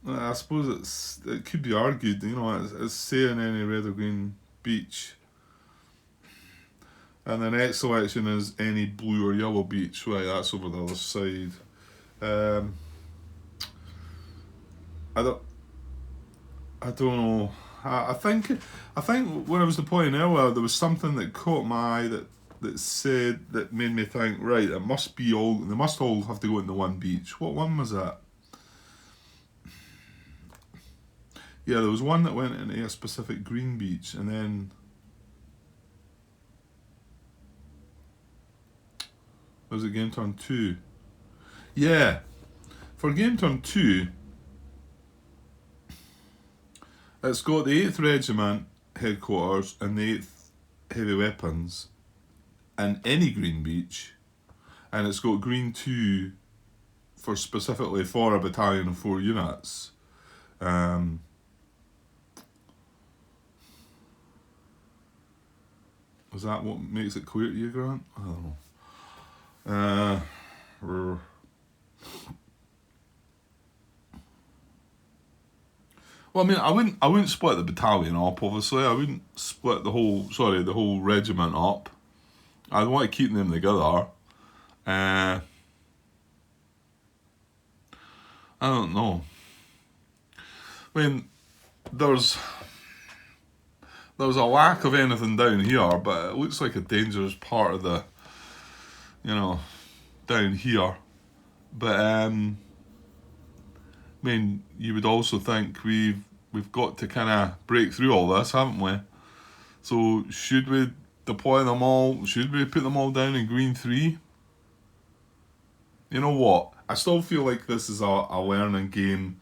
I suppose it could be argued, you know, it's saying any red or green beach. And the next selection is any blue or yellow beach. Right, that's over the other side. I don't know. I think when I was deploying earlier, there was something that caught my eye that made me think, right, they must all have to go into one beach. What one was that? Yeah, there was one that went into a specific green beach, and then was it game turn 2? Yeah, for game turn 2, it's got the 8th Regiment headquarters and the 8th Heavy Weapons and any green beach, and it's got green 2 for specifically for a battalion of 4 units. Is that what makes it clear to you, Grant? I don't know. Well, I mean, I wouldn't split the battalion up, obviously. I wouldn't split the whole regiment up. I'd want to keep them together. I don't know. I mean, there's a lack of anything down here, but it looks like a dangerous part of the, down here. But I mean, you would also think we've got to kind of break through all this, haven't we? So should we deploy them all? Should we put them all down in green 3? You know what? I still feel like this is a learning game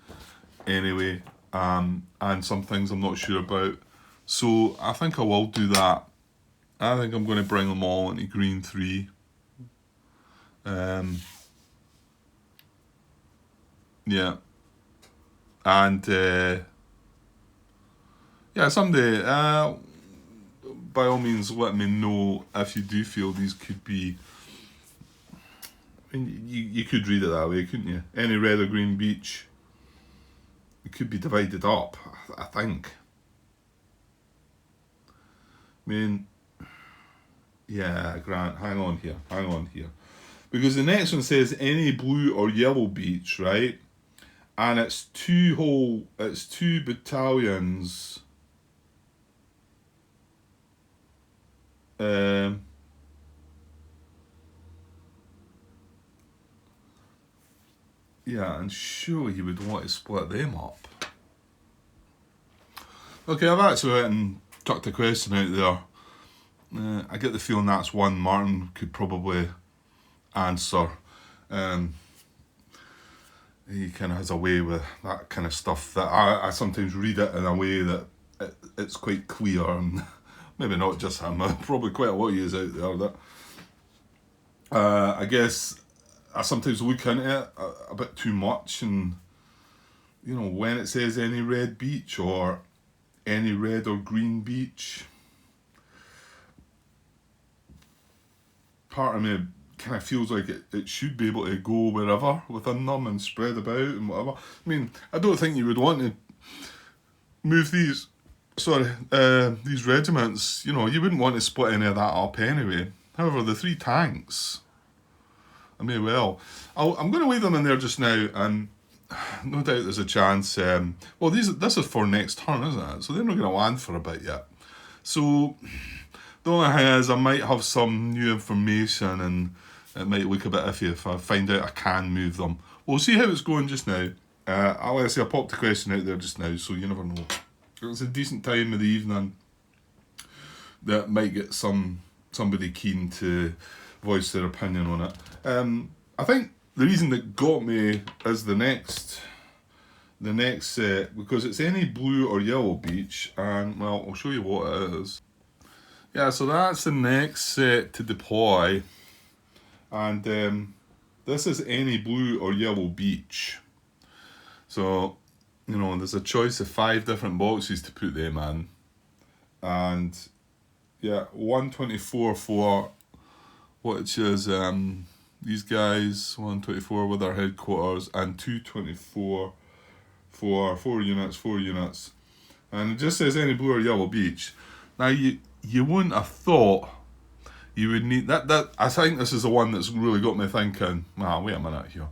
anyway, and some things I'm not sure about. So I think I will do that. I think I'm going to bring them all into green 3. Yeah. And someday, by all means, let me know if you do feel these could be. I mean, you could read it that way, couldn't you? Any red or green beach. It could be divided up, I think. mean, yeah, Grant, hang on here. Because the next one says any blue or yellow beach, right? And it's two battalions. Yeah, and surely you would want to split them up. Okay, I've actually went and tucked a question out there. I get the feeling that's one Martin could probably answer. He kind of has a way with that kind of stuff that I sometimes read it in a way that it's quite clear, and maybe not just him, probably quite a lot of you out there that I guess I sometimes look into it a bit too much, and you know, when it says any red beach or any red or green beach, part of me kind of feels like it should be able to go wherever within them and spread about and whatever. I mean, I don't think you would want to move these regiments. You know, you wouldn't want to split any of that up anyway. However, the 3 tanks, I may well. I'm going to leave them in there just now, and no doubt there's a chance. Well, this is for next turn, isn't it? So they're not going to land for a bit yet. So the only thing is, I might have some new information, and it might look a bit iffy if I find out I can move them. We'll see how it's going just now. I'll say I popped a question out there just now, so you never know. It's a decent time of the evening that might get somebody keen to voice their opinion on it. I think the reason that got me is the next set, because it's any blue or yellow beach, and well, I'll show you what it is. Yeah, so that's the next set to deploy, and this is any blue or yellow beach. So, you know, there's a choice of 5 different boxes to put them in, and yeah, 124 for which is these guys, 124 with our headquarters, and 224 for 4 units, and it just says any blue or yellow beach. Now you wouldn't have thought you would need that. I think this is the one that's really got me thinking, wait a minute here.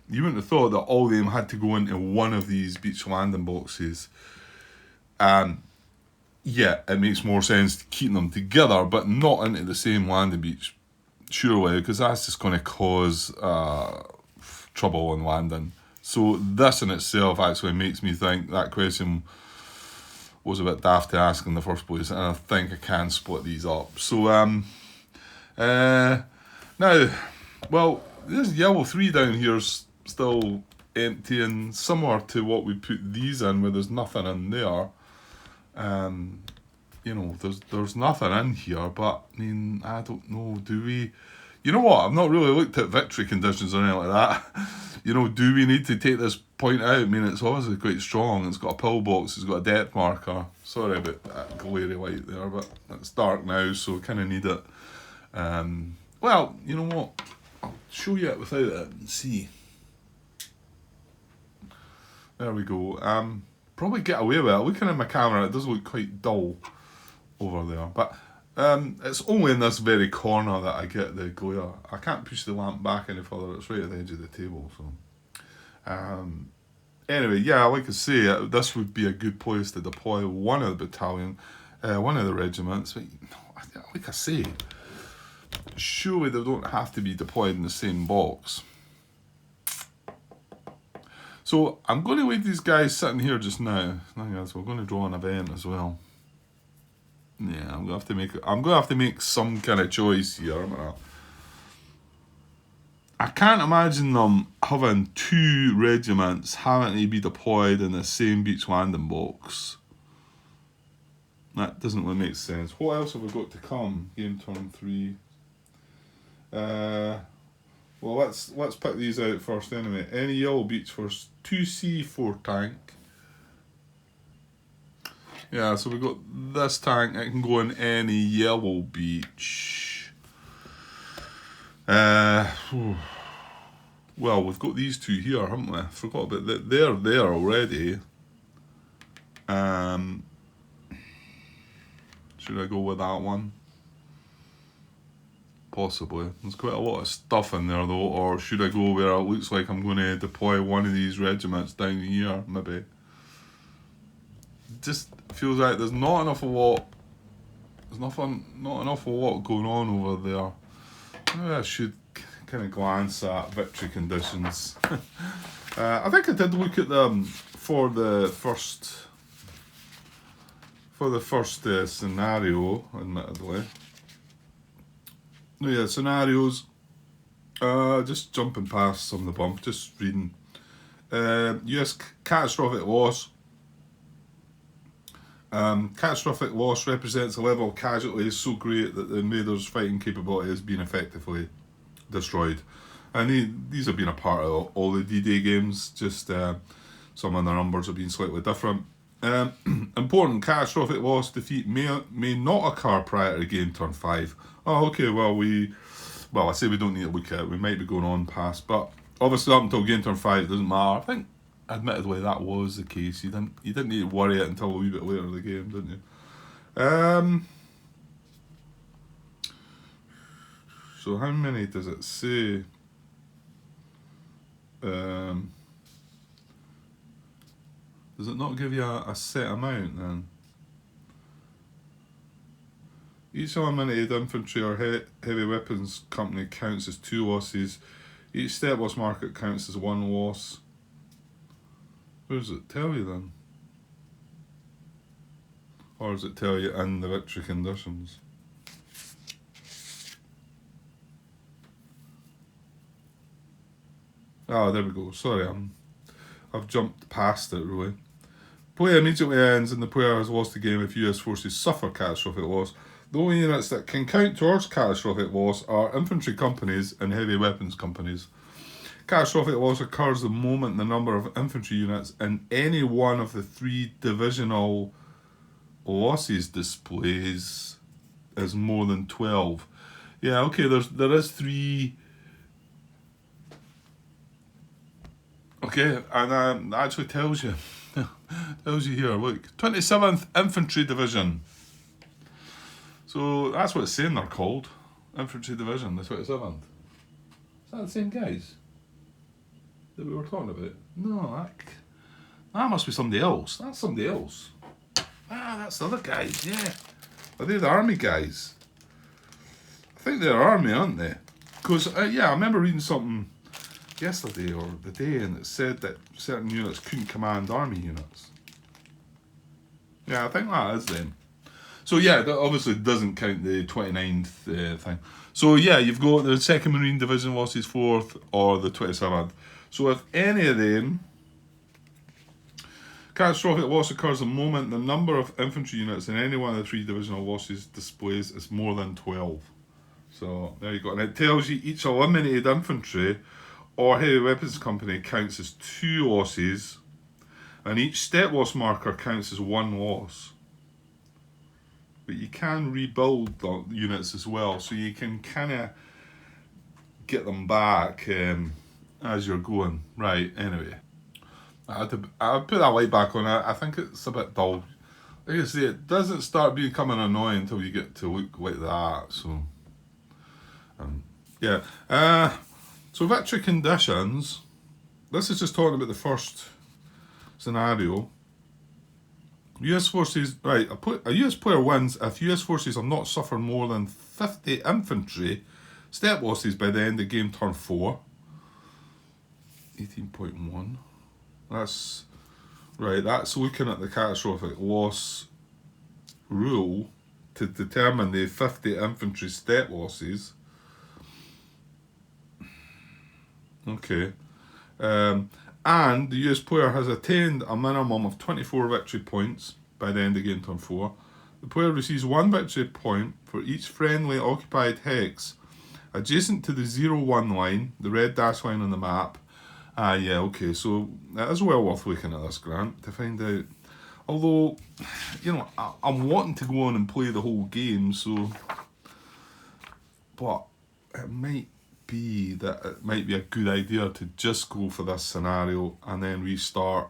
You wouldn't have thought that all of them had to go into one of these beach landing boxes. Yeah, it makes more sense to keep them together, but not into the same landing beach, surely, because that's just going to cause trouble on landing. So this in itself actually makes me think that question was a bit daft to ask in the first place, and I think I can split these up. So now, well, this yellow 3 down here's still empty, and similar to what we put these in, where there's nothing in there. You know, there's nothing in here, but I mean, I don't know, do we? You know what, I've not really looked at victory conditions or anything like that. You know, do we need to take this point out? I mean, it's obviously quite strong. It's got a pillbox, it's got a depth marker. Sorry about that glary light there, but it's dark now, so I kind of need it. Well, you know what, I'll show you it without it and see. There we go. Probably get away with it. Looking at my camera, it does look quite dull over there, but it's only in this very corner that I get the glare. I can't push the lamp back any further, it's right at the edge of the table. So anyway, yeah, like I say, this would be a good place to deploy one of the battalion, one of the regiments, but like I say, surely they don't have to be deployed in the same box. So I'm going to leave these guys sitting here just now. So we're going to draw an event as well. Yeah, I'm gonna have to make some kind of choice here. I can't imagine them having 2 regiments having to be deployed in the same beach landing box. That doesn't really make sense. What else have we got to come? Game turn 3. Well, let's pick these out first anyway. Any yellow beach first. 2C4 tank. Yeah, so we've got this tank. It can go in any yellow beach. Well, we've got these 2 here, haven't we? I forgot about that. They're there already. Should I go with that one? Possibly. There's quite a lot of stuff in there though, or should I go where it looks like I'm going to deploy one of these regiments down here, maybe? Just feels like there's not enough of what. There's not enough of what going on over there. Maybe I should kind of glance at victory conditions. I think I did look at them for the first scenario, admittedly. Yeah, scenarios. Just jumping past some of the bump, just reading. US catastrophic loss. Catastrophic loss represents a level of casualties so great that the invader's fighting capability has been effectively destroyed. And these have been a part of all the D-Day games, just some of the numbers have been slightly different. Important catastrophic loss defeat may not occur prior to game turn 5. Oh, okay, well, I say we don't need to look at it, we might be going on past, but obviously up until game turn 5 it doesn't matter. I think, admittedly, that was the case. You didn't need to worry it until a wee bit later in the game, didn't you? So how many does it say? Does it not give you a set amount then? Each eliminated infantry or heavy weapons company counts as 2 losses. Each step loss marker counts as 1 loss. Where does it tell you then? Or does it tell you in the victory conditions? Oh, there we go. Sorry, I've jumped past it really. Play immediately ends and the player has lost the game if US forces suffer catastrophic loss. The only units that can count towards catastrophic loss are infantry companies and heavy weapons companies. Catastrophic loss occurs the moment the number of infantry units in any one of the 3 divisional losses displays is more than 12. Yeah, okay, there is 3. Okay, and that actually tells you. Tells you here, look. 27th Infantry Division. So that's what it's saying they're called. Infantry Division, the 27th. Is that the same guys that we were talking about? No, that must be somebody else. That's somebody else. Ah, that's the other guys, yeah. Are they the army guys? I think they're army, aren't they? Because, yeah, I remember reading something yesterday or the day and it said that certain units couldn't command army units. Yeah, I think that is them. So yeah, that obviously doesn't count the 29th thing. So yeah, you've got the 2nd Marine Division losses 4th or the 27th. So if any of them, catastrophic loss occurs the moment the number of infantry units in any one of the 3 divisional losses displays is more than 12. So there you go. And it tells you each eliminated infantry or heavy weapons company counts as 2 losses and each step loss marker counts as 1 loss. But you can rebuild the units as well, so you can kind of get them back as you're going. Right, anyway. I'll put that light back on. I think it's a bit dull. Like I say, it doesn't start becoming annoying until you get to look like that, so... yeah. So victory conditions. This is just talking about the first scenario. US forces, right, a US player wins if US forces have not suffered more than 50 infantry step losses by the end of game turn 4. 18.1. That's, right, that's looking at the catastrophic loss rule to determine the 50 infantry step losses. Okay. And the US player has attained a minimum of 24 victory points by the end of game turn 4. The player receives 1 victory point for each friendly occupied hex adjacent to the 0-1 line, the red dash line on the map. Yeah, okay, so it is well worth looking at this, Grant, to find out. Although, you know, I'm wanting to go on and play the whole game, so... But it might be that it might be a good idea to just go for this scenario and then restart.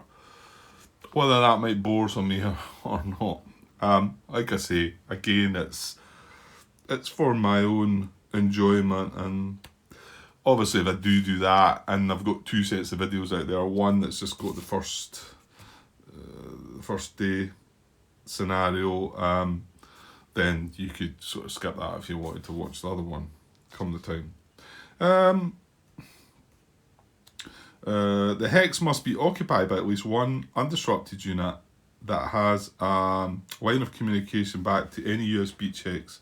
Whether that might bore some of you or not, Like I say, again, it's for my own enjoyment, and obviously if I do that, and I've got 2 sets of videos out there, one that's just got the first day scenario, then you could sort of skip that if you wanted to watch the other one come the time. The hex must be occupied by at least one undisrupted unit that has a line of communication back to any US beach hex.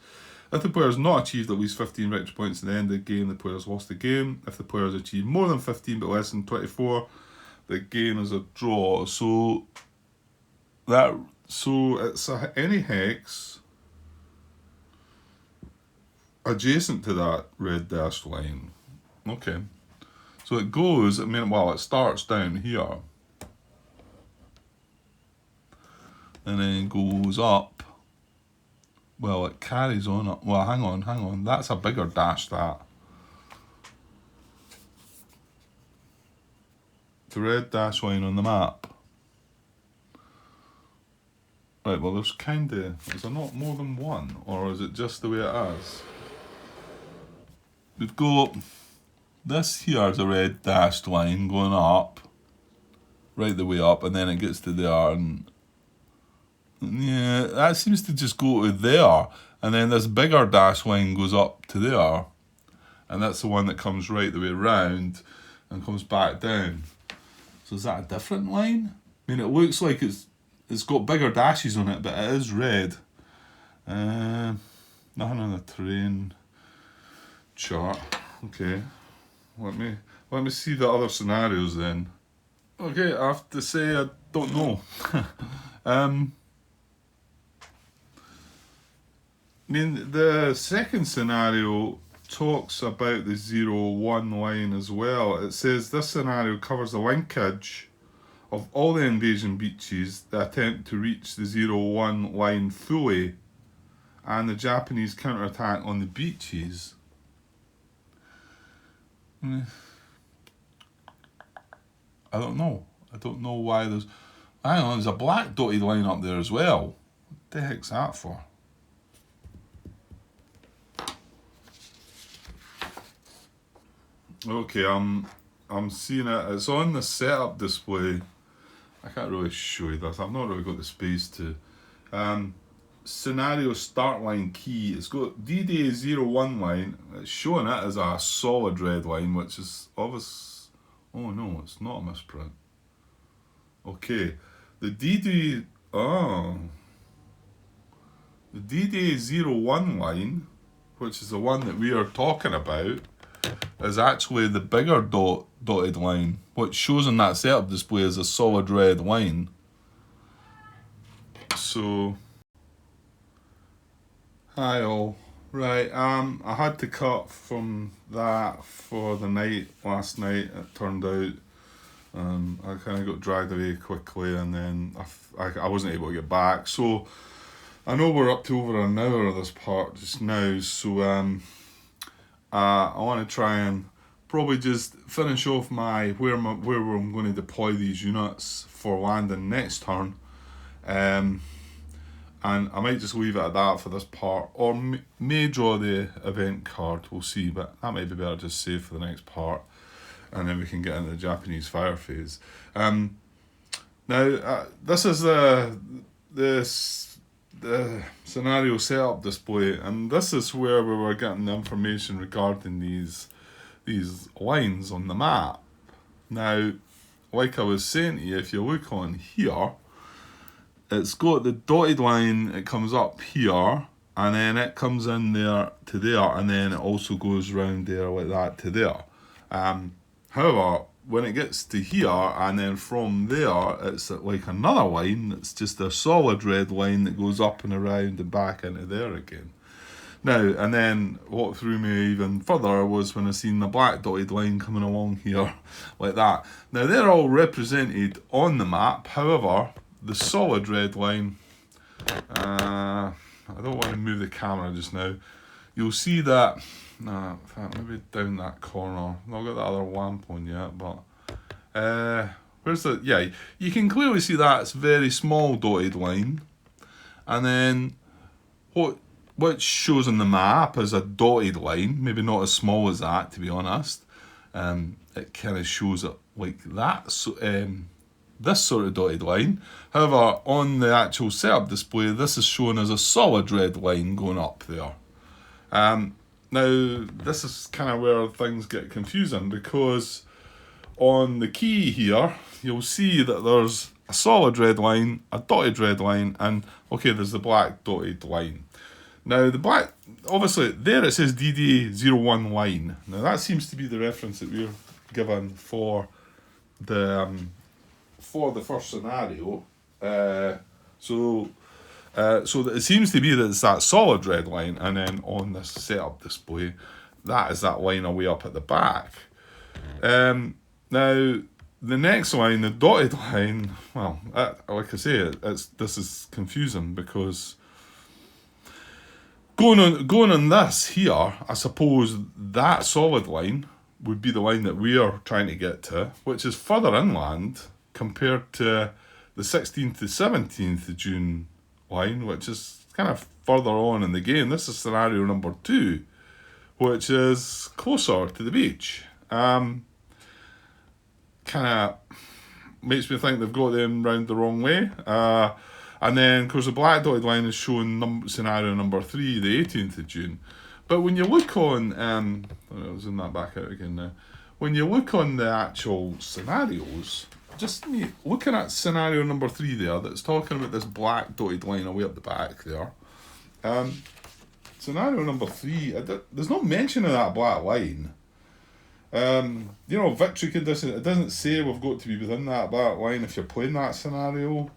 If the player has not achieved at least 15 victory points at the end of the game, the player has lost the game. If the player has achieved more than 15 but less than 24, the game is a draw. So it's any hex adjacent to that red dashed line. Okay. So it goes, it starts down here. And then goes up. Well, it carries on up. Well, hang on. That's a bigger dash, that. The red dash line on the map. Right, well, is there not more than one? Or is it just the way it is? We've got, this here is a red dashed line going up. Right the way up, and then it gets to there, and yeah, that seems to just go to there. And then this bigger dash line goes up to there. And that's the one that comes right the way round and comes back down. So is that a different line? I mean, it looks like it's got bigger dashes on it, but it is red. Nothing on the terrain chart. Okay. Let me see the other scenarios then. Okay, I have to say I don't know. The second scenario talks about the 0-1 line as well. It says this scenario covers the linkage of all the invasion beaches that attempt to reach the 0-1 line fully, and the Japanese counterattack on the beaches. I don't know why there's... Hang on, there's a black dotted line up there as well. What the heck's that for? Okay, I'm seeing it. It's on the setup display. I can't really show you this. I've not really got the space to. Scenario start line key. It's got D-Day 01 line. It's showing it as a solid red line, which is obvious. Oh no, it's not a misprint. Okay, the D-Day. The D-Day 01 line, which is the one that we are talking about, is actually the bigger dotted line, which shows in that setup display as a solid red line. So, hi all. Right, I had to cut from that for the night last night. It turned out I kind of got dragged away quickly, and then I wasn't able to get back. So I know we're up to over an hour of this part just now. So I want to try and probably just finish off where I'm going to deploy these units for landing next turn. And I might just leave it at that for this part, or may draw the event card, we'll see, but that might be better just save for the next part, and then we can get into the Japanese fire phase. Now, this is the scenario setup display, and this is where we were getting the information regarding these lines on the map. Now, like I was saying to you, if you look on here, it's got the dotted line, it comes up here, and then it comes in there to there, and then it also goes round there like that to there. However, when it gets to here, and then from there, it's like another line, it's just a solid red line that goes up and around and back into there again. Now, and then what threw me even further was when I seen the black dotted line coming along here, like that. Now, they're all represented on the map, however, the solid red line, I don't want to move the camera just now. You'll see that, in fact, maybe down that corner. I've not got the other lamp on yet, but where's the, yeah, you can clearly see that it's a very small dotted line. And then what shows on the map is a dotted line, maybe not as small as that, to be honest. It kind of shows it like that, so, this sort of dotted line. However, on the actual setup display, this is shown as a solid red line going up there. Now, this is kind of where things get confusing, because on the key here, you'll see that there's a solid red line, a dotted red line, and okay, there's the black dotted line. Now, the black, obviously, there it says DD01 line. Now, that seems to be the reference that we're given for the first scenario. So that it seems to be that it's that solid red line, and then on this setup display, that is that line away up at the back. Now, the next line, the dotted line, well, like I say, this is confusing, because going on this here, I suppose that solid line would be the line that we are trying to get to, which is further inland compared to the 16th to 17th of June line, which is kind of further on in the game. This is scenario number 2, which is closer to the beach. Kind of makes me think they've got them round the wrong way. And then, of course, the black dotted line is showing scenario number 3, the 18th of June. But when you look on, I'll zoom that back out again now. When you look on the actual scenarios, just looking at scenario number 3 there, that's talking about this black dotted line away up the back there. Scenario number 3, there's no mention of that black line. Victory condition, it doesn't say we've got to be within that black line if you're playing that scenario.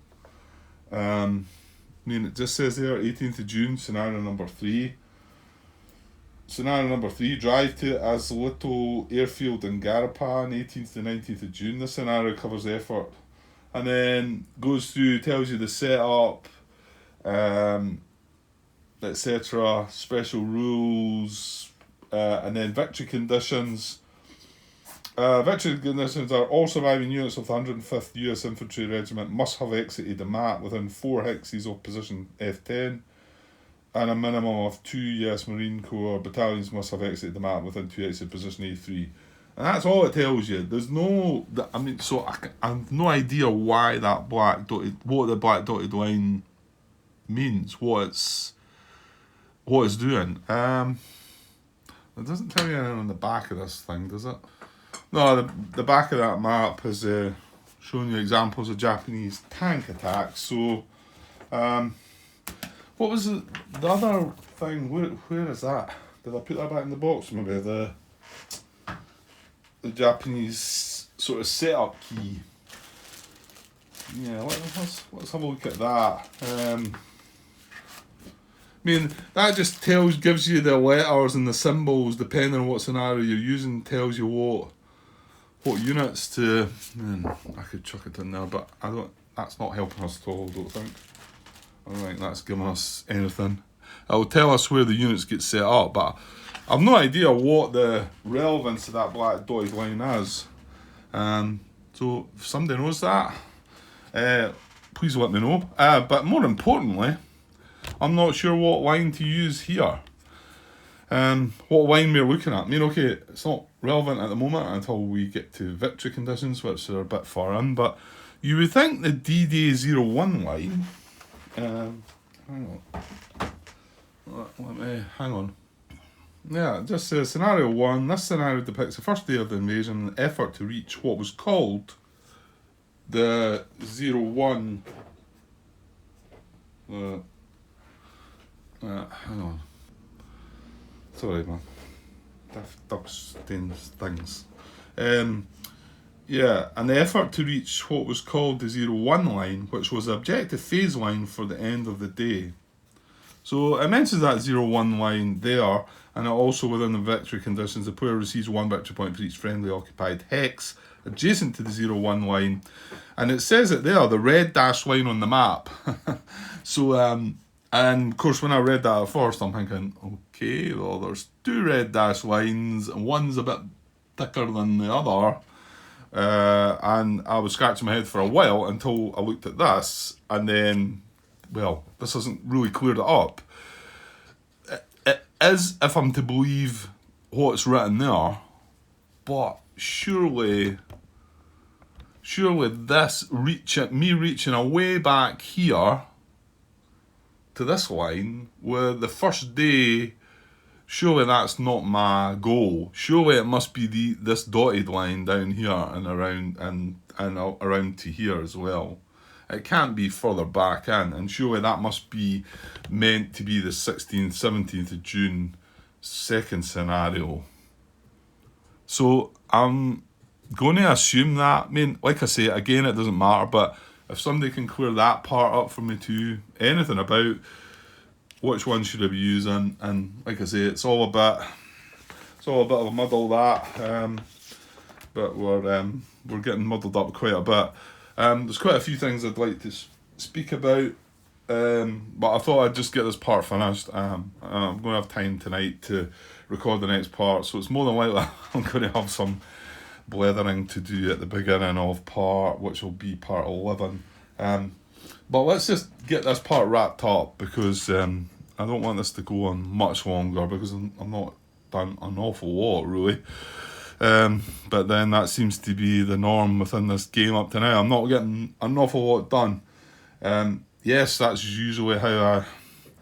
It just says there, 18th of June, scenario number 3. Scenario number 3, drive to Aslito Airfield in Garapan, 18th to 19th of June. This scenario covers effort. And then goes through, tells you the setup, etc., special rules, and then victory conditions. Victory conditions are all surviving units of the 105th US Infantry Regiment must have exited the map within 4 hexes of position F10, and a minimum of 2 US Marine Corps battalions must have exited the map within 2 hexes of position A3. And that's all it tells you. There's no, I have no idea why that what the black dotted line means, what it's doing. It doesn't tell you anything on the back of this thing, does it? No, the back of that map is showing you examples of Japanese tank attacks. So, what was the other thing? Where is that? Did I put that back in the box? Maybe the Japanese sort of setup key. Yeah, let's have a look at that. That just gives you the letters and the symbols depending on what scenario you're using. Tells you what units to. I could chuck it in there, but that's not helping us at all. I don't think. I don't think that's giving us anything. It'll tell us where the units get set up, but I've no idea what the relevance of that black dotted line is. So if somebody knows that, please let me know. But more importantly, I'm not sure what line to use here. What line we're looking at. Okay, it's not relevant at the moment until we get to victory conditions, which are a bit far in, but you would think the D-Day-01 line, hang on. Yeah, it just says scenario 1, this scenario depicts the first day of the invasion and the effort to reach what was called the 01, hang on. Sorry, man. Ducks, things. And the effort to reach what was called the 01 line, which was the objective phase line for the end of the day. So it mentions that 01 line there, and also within the victory conditions, the player receives 1 victory point for each friendly occupied hex adjacent to the 01 line. And it says it there, the red dashed line on the map. So, and of course, when I read that at first, I'm thinking, okay, well, there's 2 red dash lines, and one's a bit thicker than the other. And I was scratching my head for a while until I looked at this, and then well, this hasn't really cleared it up. It is, if I'm to believe what's written there, but surely this me reaching away back here to this line, where the first day, surely that's not my goal. Surely it must be this dotted line down here and around and around to here as well. It can't be further back in, and surely that must be meant to be the 16th, 17th of June second scenario. So I'm going to assume that. I mean, like I say, again, it doesn't matter, but if somebody can clear that part up for me too, anything about which one should I be using, and like I say, it's all a bit of a muddle that, but we're getting muddled up quite a bit. There's quite a few things I'd like to speak about, but I thought I'd just get this part finished. I'm going to have time tonight to record the next part, so it's more than likely I'm going to have some blethering to do at the beginning of part, which will be part 11. But let's just get this part wrapped up, because I don't want this to go on much longer, because I'm not done an awful lot really. But then that seems to be the norm within this game up to now. I'm not getting an awful lot done. Yes, that's usually how I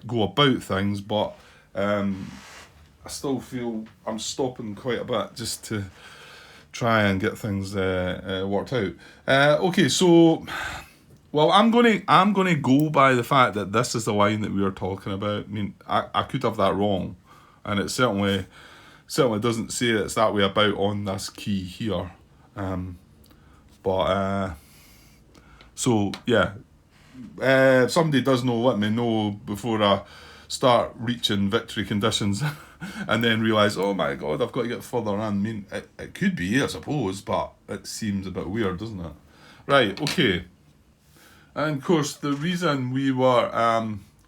go about things, but I still feel I'm stopping quite a bit just to try and get things worked out. Okay, so well, I'm gonna go by the fact that this is the line that we were talking about. I mean, I could have that wrong, and it certainly doesn't say it's that way about on this key here. So yeah, if somebody does know, let me know before I start reaching victory conditions and then realise, oh my god, I've got to get further in. I mean, it could be, I suppose, but it seems a bit weird, doesn't it? Right, okay. And of course, the reason we were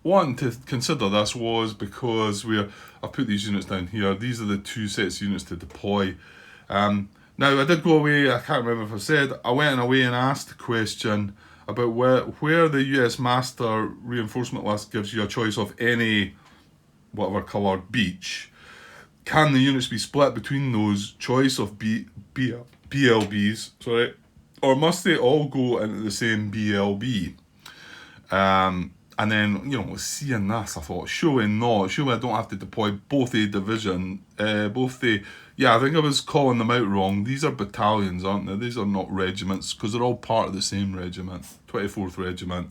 wanting to consider this was because I put these units down here. These are the two sets of units to deploy. Now, I did go away, I can't remember if I said, I went away and asked the question about where the US Master reinforcement list gives you a choice of any whatever coloured beach. Can the units be split between those choice of BLBs, sorry, or must they all go into the same BLB? And then, seeing this, I thought, surely not. Surely I don't have to deploy both a division, I think I was calling them out wrong. These are battalions, aren't they? These are not regiments, because they're all part of the same regiment, 24th Regiment.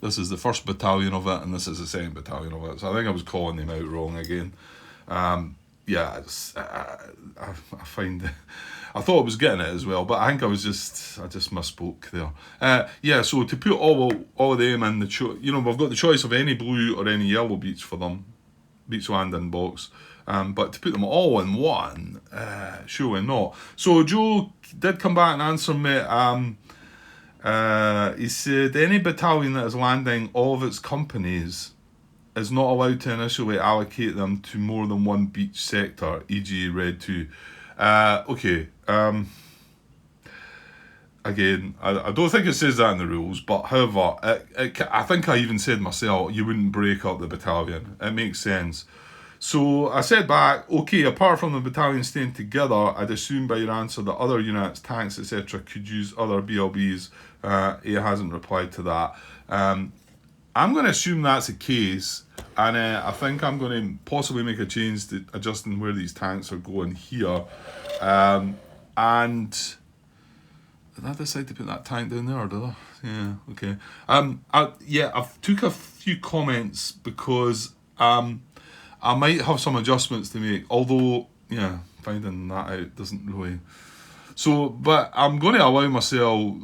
This is the 1st battalion of it, and this is the 2nd battalion of it. So I think I was calling them out wrong again. I find I thought I was getting it as well, but I think I just misspoke there. So to put all of them in we've got the choice of any blue or any yellow beach for them, beach landing box. But to put them all in one, surely not. So Joe did come back and answer me. He said any battalion that is landing all of its companies is not allowed to initially allocate them to more than one beach sector, e.g. Red 2. Okay. Again, I don't think it says that in the rules, but however, I think I even said myself, you wouldn't break up the battalion. It makes sense. So I said back, okay, apart from the battalion staying together, I'd assume by your answer that other units, tanks, etc. could use other BLBs. He hasn't replied to that. I'm going to assume that's the case, and I think I'm going to possibly make a change to adjusting where these tanks are going here. And did I decide to put that tank down there, or did I? Yeah, okay. I've took a few comments because I might have some adjustments to make, although, finding that out doesn't really... So, but I'm going to allow myself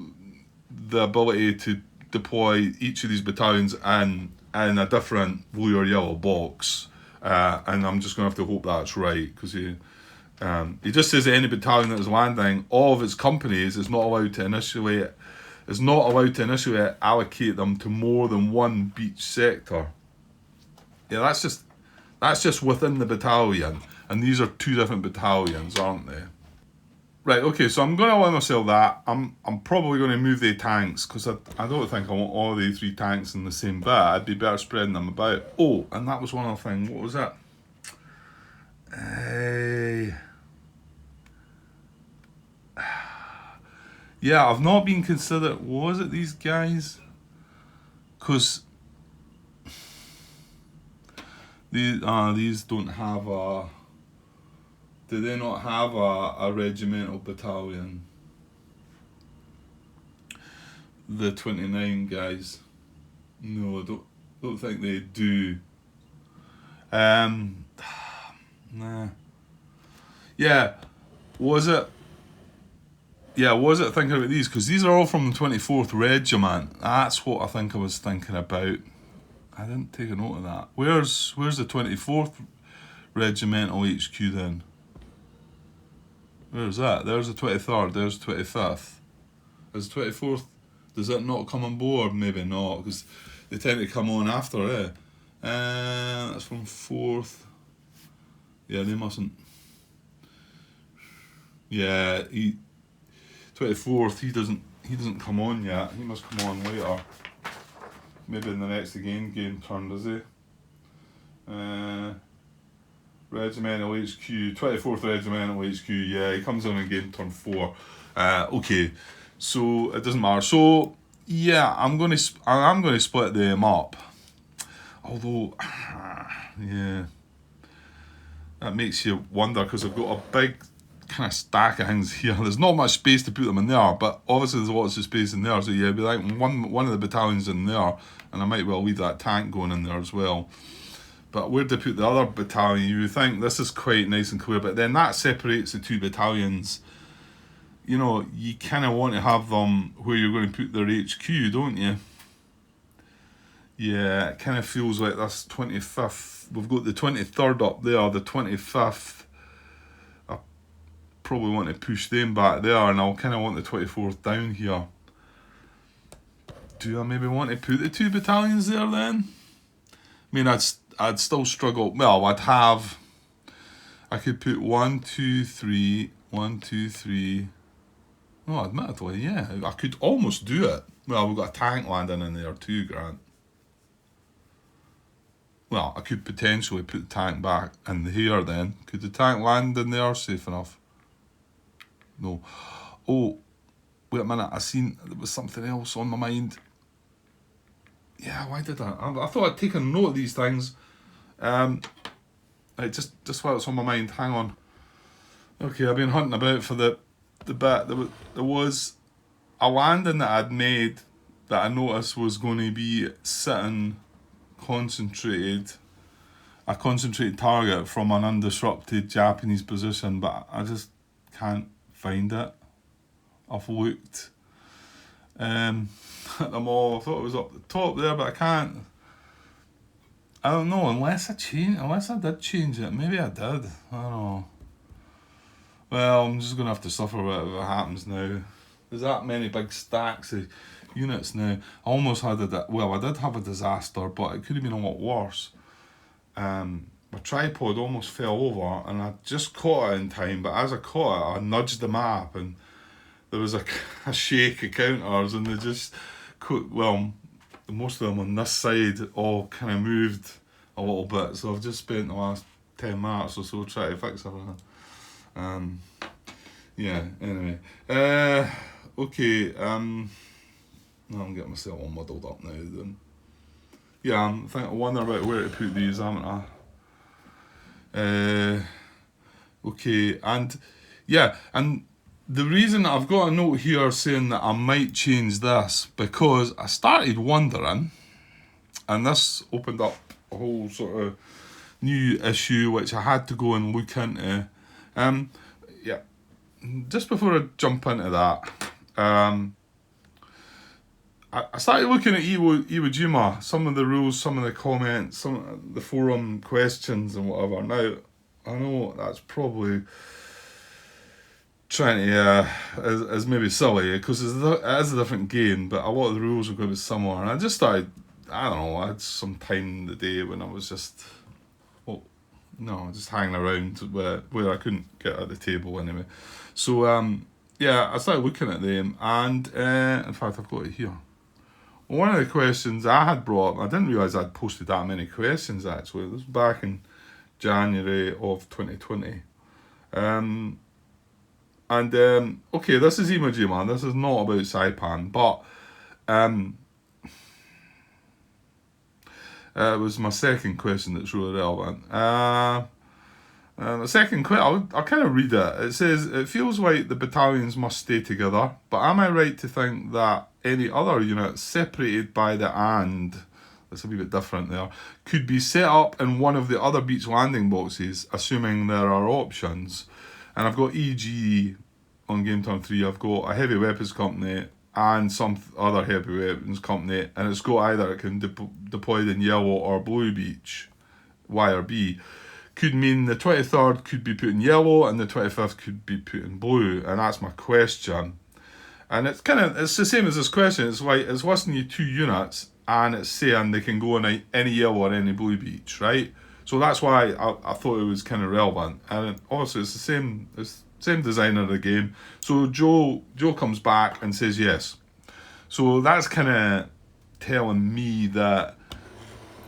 the ability to deploy each of these battalions in a different blue or yellow box. And I'm just going to have to hope that's right, because he just says that any battalion that is landing, all of its companies is not allowed to initially allocate them to more than one beach sector. Yeah, that's just within the battalion, and these are two different battalions, aren't they? Right, okay, so I'm going to allow myself that. I'm probably going to move the tanks because I don't think I want all the three tanks in the same bit. I'd be better spreading them about. Oh, and that was one other thing. What was it? Uh, yeah, I've not been considered. Was it these guys? Because these don't have a. Do they not have a regimental battalion? The 29 guys. No, I don't think they do. Um, nah. Yeah, was it? Yeah, was it thinking about these? Because these are all from the 24th Regiment. That's what I think I was thinking about. I didn't take a note of that. Where's the 24th Regimental HQ then? Where's that? There's the 23rd, there's the 25th. Is the 24th, does that not come on board? Maybe not, because they tend to come on after, eh? That's from 4th. Yeah, they mustn't. Yeah, 24th, he doesn't come on yet. He must come on later. Maybe in the next game turn, does he? Regimental HQ, 24th Regimental HQ, yeah, he comes on in game turn 4. Okay, so it doesn't matter. So, yeah, I'm going to split them up. Although, yeah, that makes you wonder because I've got a big kind of stack of things here. There's not much space to put them in there, but obviously there's lots of space in there. So yeah, be like one of the battalions in there, and I might well leave that tank going in there as well. But where to put the other battalion? You would think this is quite nice and clear, but then that separates the two battalions. You know, you kind of want to have them where you're going to put their HQ, don't you? Yeah, it kind of feels like this 25th. We've got the 23rd up there, the 25th. I probably want to push them back there, and I'll kind of want the 24th down here. Do I maybe want to put the two battalions there then? I mean, I'd still struggle. Well, I could put 1, 2, 3, 1, 2, 3. No, admittedly, yeah, I could almost do it. Well, we've got a tank landing in there too, Grant. Well, I could potentially put the tank back in here then. Could the tank land in there safe enough? No. Oh, wait a minute. There was something else on my mind. Yeah, why did I thought I'd taken a note of these things. Right, just while it's on my mind, hang on. Okay, I've been hunting about for the bit. There was a landing that I'd made that I noticed was going to be sitting a concentrated target from an undisrupted Japanese position, but I just can't find it. I've looked at them all. I thought it was up the top there, but I can't. I don't know, unless I did change it. Maybe I did. I don't know. Well, I'm just going to have to suffer with it if it happens now. There's that many big stacks of units now. I almost had I did have a disaster, but it could have been a lot worse. My tripod almost fell over, and I just caught it in time, but as I caught it, I nudged the map, and there was a shake of counters, and they just, most of them on this side all kind of moved a little bit, so I've just spent the last 10 minutes or so trying to fix everything. Yeah, anyway. Okay, now I'm getting myself all muddled up now then. Yeah, I wonder about where to put these, haven't I? Okay, and the reason I've got a note here saying that I might change this, because I started wondering, and this opened up a whole sort of new issue which I had to go and look into. Yeah, just before I jump into that, I started looking at Iwo Jima, some of the rules, some of the comments, some of the forum questions and whatever. Now, I know that's probably trying to is maybe silly because it is a different game, but a lot of the rules are going to be similar. And I just started, I don't know, I had some time in the day when I was just, well, No, just hanging around where I couldn't get at the table anyway. So yeah, I started looking at them, and in fact, I've got it here. One of the questions I had brought up, I didn't realise I'd posted that many questions actually. It was back in January of 2020. Okay, this is Emoji Man. This is not about Saipan, but it was my second question that's really relevant. The second question, I'll kind of read it. It says, it feels like the battalions must stay together, but am I right to think that any other unit separated by the and, that's a wee bit different there, could be set up in one of the other beach landing boxes, assuming there are options? And I've got EG on Game Time 3, I've got a heavy weapons company and some other heavy weapons company, and it's got either it can deployed in yellow or blue beach, Y or B. Could mean the 23rd could be put in yellow and the 25th could be put in blue, and that's my question. And it's the same as this question. It's like it's listing you 2 units and it's saying they can go in any yellow or any blue beach, right? So that's why I thought it was kind of relevant. And obviously it's the same designer of the game. So Joe comes back and says yes. So that's kind of telling me that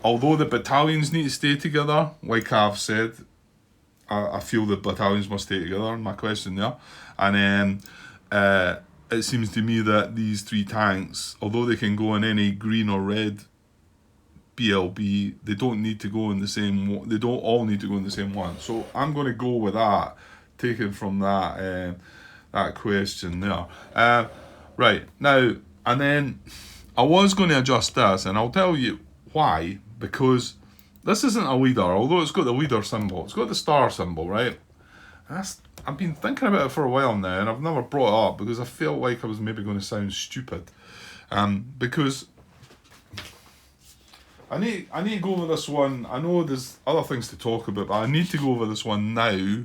although the battalions need to stay together, like I've said, I feel the battalions must stay together, my question there. And it seems to me that these 3 tanks, although they can go in any green or red BLB, they don't need to go in the same, they don't all need to go in the same one. So I'm going to go with that, taken from that question there. Right, now, and then I was going to adjust this, and I'll tell you why, because this isn't a leader, although it's got the leader symbol, it's got the star symbol, right? I've been thinking about it for a while now, and I've never brought it up because I felt like I was maybe going to sound stupid. Because I need to go over this one. I know there's other things to talk about, but I need to go over this one now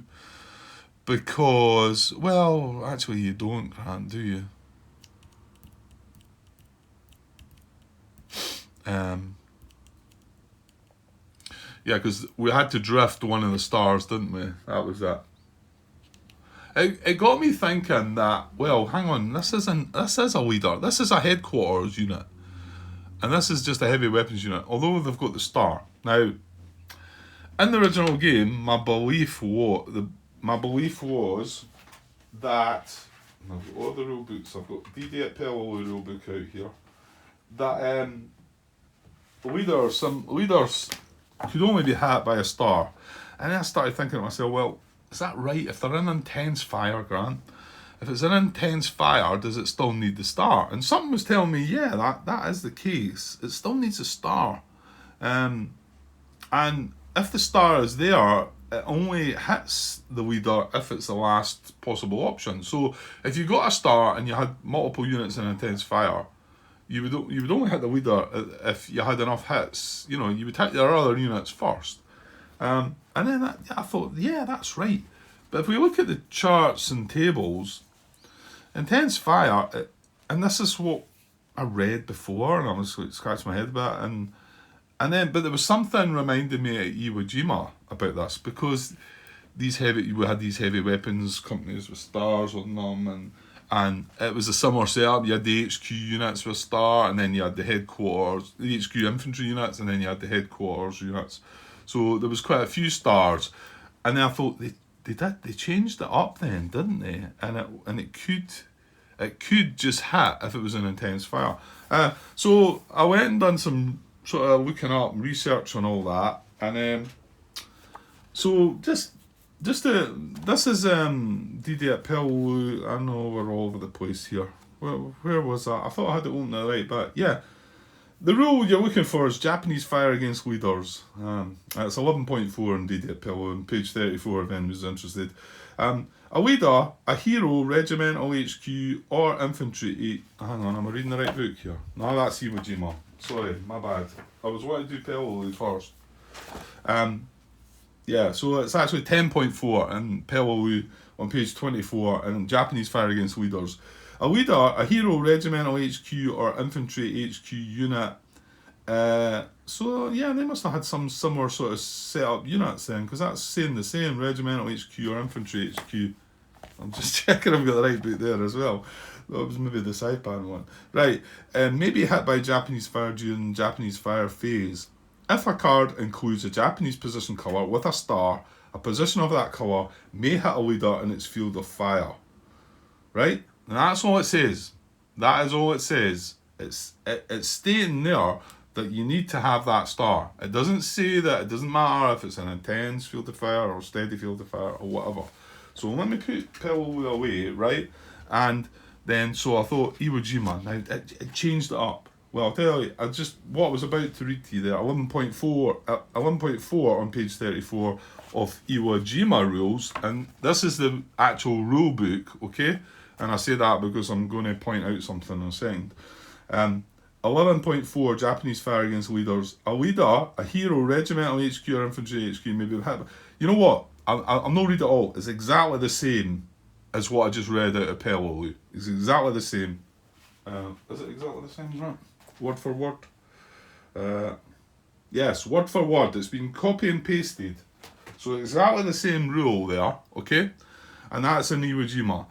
because, well, actually you don't, Grant, do you? Yeah, because we had to drift one of the stars, didn't we? That was it. It got me thinking that, well, hang on, this is a leader. This is a headquarters unit. And this is just a heavy weapons unit, although they've got the star. Now, in the original game, my belief was that, and I've got all the rule books, I've got D-Day at Pello rule book out here, that leaders could only be hit by a star. And then I started thinking to myself, well, is that right? If they're in intense fire, Grant, if it's an intense fire, does it still need the star? And something was telling me, yeah, that is the case. It still needs a star. And if the star is there, it only hits the leader if it's the last possible option. So if you got a star and you had multiple units in intense fire, you would only hit the leader if you had enough hits. You know, you would hit your other units first. And then I thought, yeah, that's right. But if we look at the charts and tables, intense fire, and this is what I read before, and I was like, scratching my head about it, but there was something reminding me at Iwo Jima about this, because we had these heavy weapons companies with stars on them, and it was a similar setup. You had the HQ units with a star, and then you had the headquarters, the HQ infantry units, and then you had the headquarters units. So there was quite a few stars, and then I thought they changed it up then, didn't they? And it could just hit if it was an intense fire. So I went and done some sort of looking up research on all that, and so this is D-Day at Pello. I know we're all over the place here. Where was that? I thought I had it open the right, but yeah. The rule you're looking for is Japanese fire against leaders. It's 11.4 in D-Day at Pello, on page 34 if anyone's interested. A leader, a hero, regimental HQ, or infantry. Hang on, am I reading the right book here? No, that's Iwo Jima. Sorry, my bad. I was wanting to do Pello first. Yeah, so it's actually 10.4 in Pello on page 24, and Japanese fire against leaders. A leader, a hero, regimental HQ, or infantry HQ unit So yeah, they must have had some similar sort of setup units then, because that's saying the same, regimental HQ or infantry HQ. I'm just checking I've got the right book there as well. That was maybe the Saipan one. Right, maybe hit by Japanese fire during Japanese fire phase. If a card includes a Japanese position colour with a star, a position of that colour may hit a leader in its field of fire. Right? And that's all it says. That is all it says. It's stating there that you need to have that star. It doesn't say that it doesn't matter if it's an intense field of fire or steady field of fire or whatever. So let me put Pillow away, right? And then, so I thought Iwo Jima. Now, it changed it up. Well, I'll tell you, what I was about to read to you there, 11.4 on page 34 of Iwo Jima rules, and this is the actual rule book, okay? And I say that because I'm going to point out something in a second. 11.4, Japanese fire against leaders. A leader, a hero, regimental HQ or infantry HQ may be hit. You know what? I'll not read it all. It's exactly the same as what I just read out of Pelolu. It's exactly the same. Is it exactly the same? Right. Word for word. Yes, word for word. It's been copy and pasted. So exactly the same rule there, okay? And that's in Iwo Jima.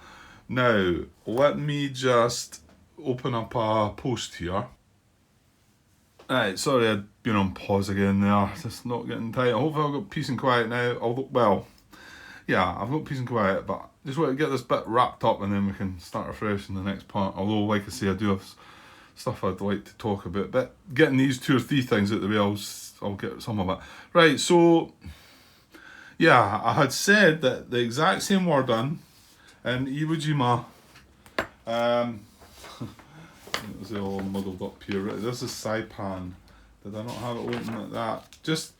Now, let me just open up a post here. Right, sorry I'd been on pause again there. Just not getting tight. Hopefully I've got peace and quiet now. Although, well, yeah, I've got peace and quiet, but just want to get this bit wrapped up and then we can start afresh in the next part. Although, like I say, I do have stuff I'd like to talk about. But getting these 2 or 3 things out the way, I'll get some of it. Right, so, yeah, I had said that the exact same wording in Iwo Jima. It's all muddled up here. This is Saipan. Did I not have it open like that? Just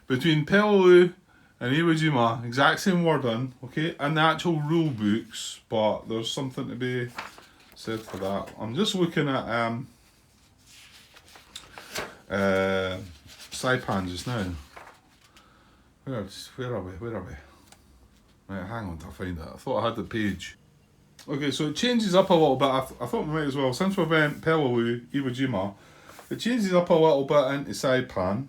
between Pelelu and Iwo Jima, exact same wording, okay, and the actual rule books, but there's something to be said for that. I'm just looking at Saipan just now. Where are we? Right, hang on till I find it. I thought I had the page. Okay, so it changes up a little bit. I thought we might as well, since we went Pelelu, Iwo Jima, it changes up a little bit into Saipan.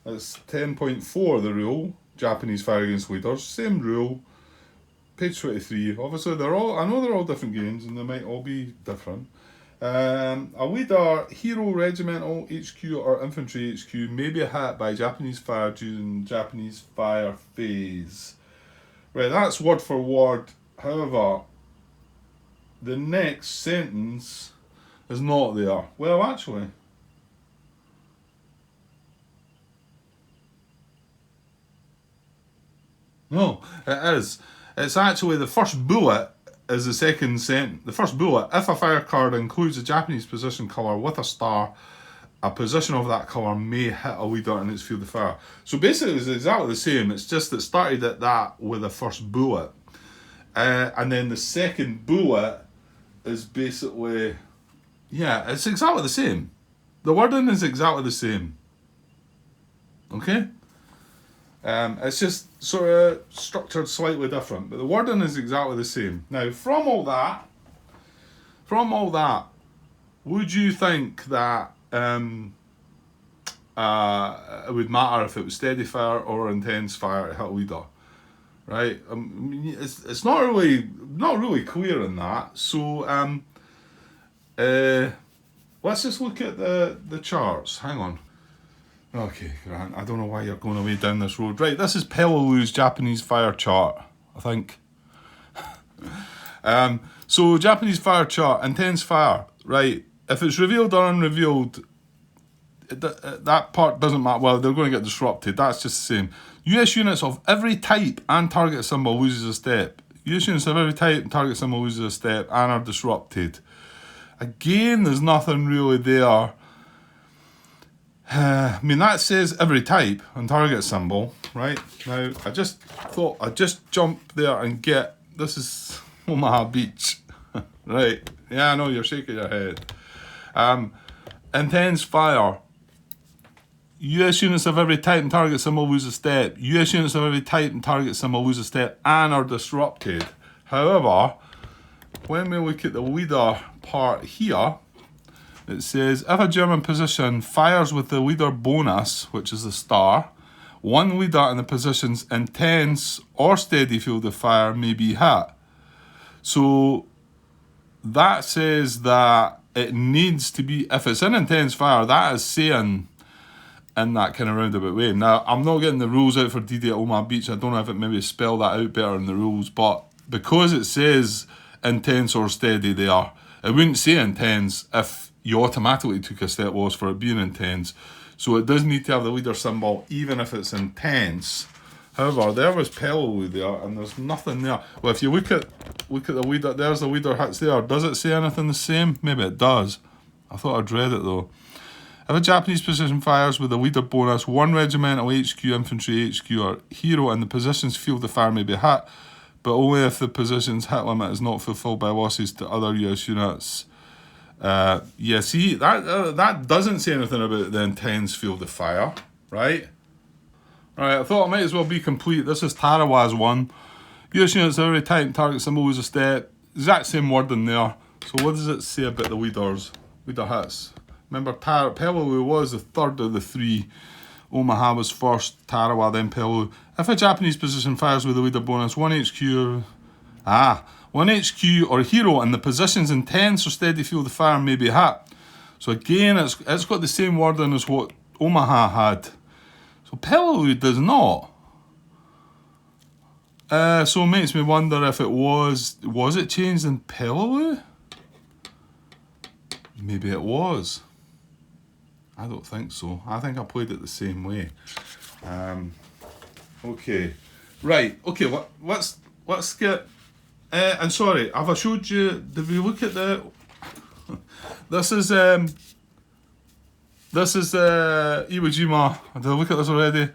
It's 10.4 the rule, Japanese fire against leaders, same rule, page 23. Obviously, I know they're all different games and they might all be different. A leader, hero, regimental HQ or infantry HQ may be hit by Japanese fire during Japanese fire phase. Right, that's word for word. However, the next sentence is not there. Well, actually, no, it is. It's actually the first bullet is the second sentence. The first bullet, if a fire card includes a Japanese position colour with a star, a position of that colour may hit a leader in its field of fire. So basically it's exactly the same. It's just it started at that with the first bullet. And then the second bullet is basically, yeah, it's exactly the same. The wording is exactly the same. Okay? It's just sort of structured slightly different, but the wording is exactly the same. Now, from all that, would you think that it would matter if it was steady fire or intense fire to hit a leader? Right? It's not really clear in that. So let's just look at the charts. Hang on. Okay, Grant. I don't know why you're going away down this road. Right, this is Pelolou's Japanese fire chart, I think. So Japanese fire chart, intense fire. Right, if it's revealed or unrevealed, that part doesn't matter. Well, they're going to get disrupted. That's just the same. US units of every type and target symbol loses a step. US units of every type and target symbol loses a step and are disrupted. Again, there's nothing really there. I mean, that says every type and target symbol, right? Now, I just thought I'd just jump there and get, this is Omaha Beach, right? Yeah, I know, you're shaking your head. Intense fire. US units of every type and target symbol lose a step. US units of every type and target symbol lose a step and are disrupted. However, when we look at the leader part here, It says, if a German position fires with the leader bonus, which is the star, one leader in the position's intense or steady field of fire may be hit. So that says that it needs to be, if it's in intense fire, that is saying in that kind of roundabout way. Now, I'm not getting the rules out for D-Day at Omaha Beach. I don't know if it maybe spell that out better in the rules, but because it says intense or steady there, it wouldn't say intense if you automatically took a step loss for it being intense. So it does need to have the leader symbol, even if it's intense. However, there was Pellew there, and there's nothing there. Well, if you look at the leader, there's the leader hits there. Does it say anything the same? Maybe it does. I thought I'd read it though. If a Japanese position fires with a leader bonus, one regimental HQ, infantry HQ, or hero in the position's field of fire may be hit, but only if the position's hit limit is not fulfilled by losses to other US units. Yeah, see, that doesn't say anything about the intense field of fire, right? Alright, I thought it might as well be complete. This is Tarawa's one. US units every type target symbol is a step. Exact same word in there. So what does it say about the leaders? Leader hits. Remember, Pellew was the third of the three. Omaha was first, Tarawa, then Pellew. If a Japanese position fires with a leader bonus, one HQ or hero in the position's intense or steady field of fire may be hit. So again, it's got the same wording as what Omaha had. So Pellew does not. So it makes me wonder if it was it changed in Pellew? Maybe it was. I don't think so. I think I played it the same way. Okay. Right. Okay. Let's get. And sorry, have I showed you? Did we look at the? This is Iwo Jima. Did I look at this already?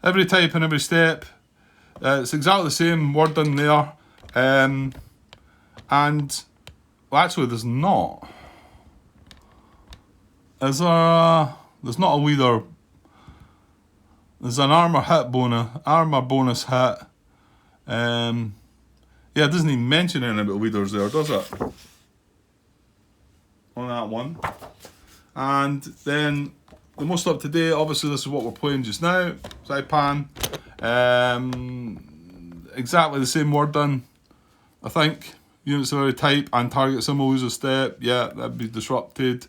Every type and every step. It's exactly the same wording there. And well, actually, there's not. There's not a leader. There's an armor bonus hit. Yeah, it doesn't even mention anything about leaders there, does it? On that one. And then the most up to date, obviously this is what we're playing just now. Saipan. Exactly the same wording, I think. Units of every type and target symbol lose a step. Yeah, that'd be disrupted.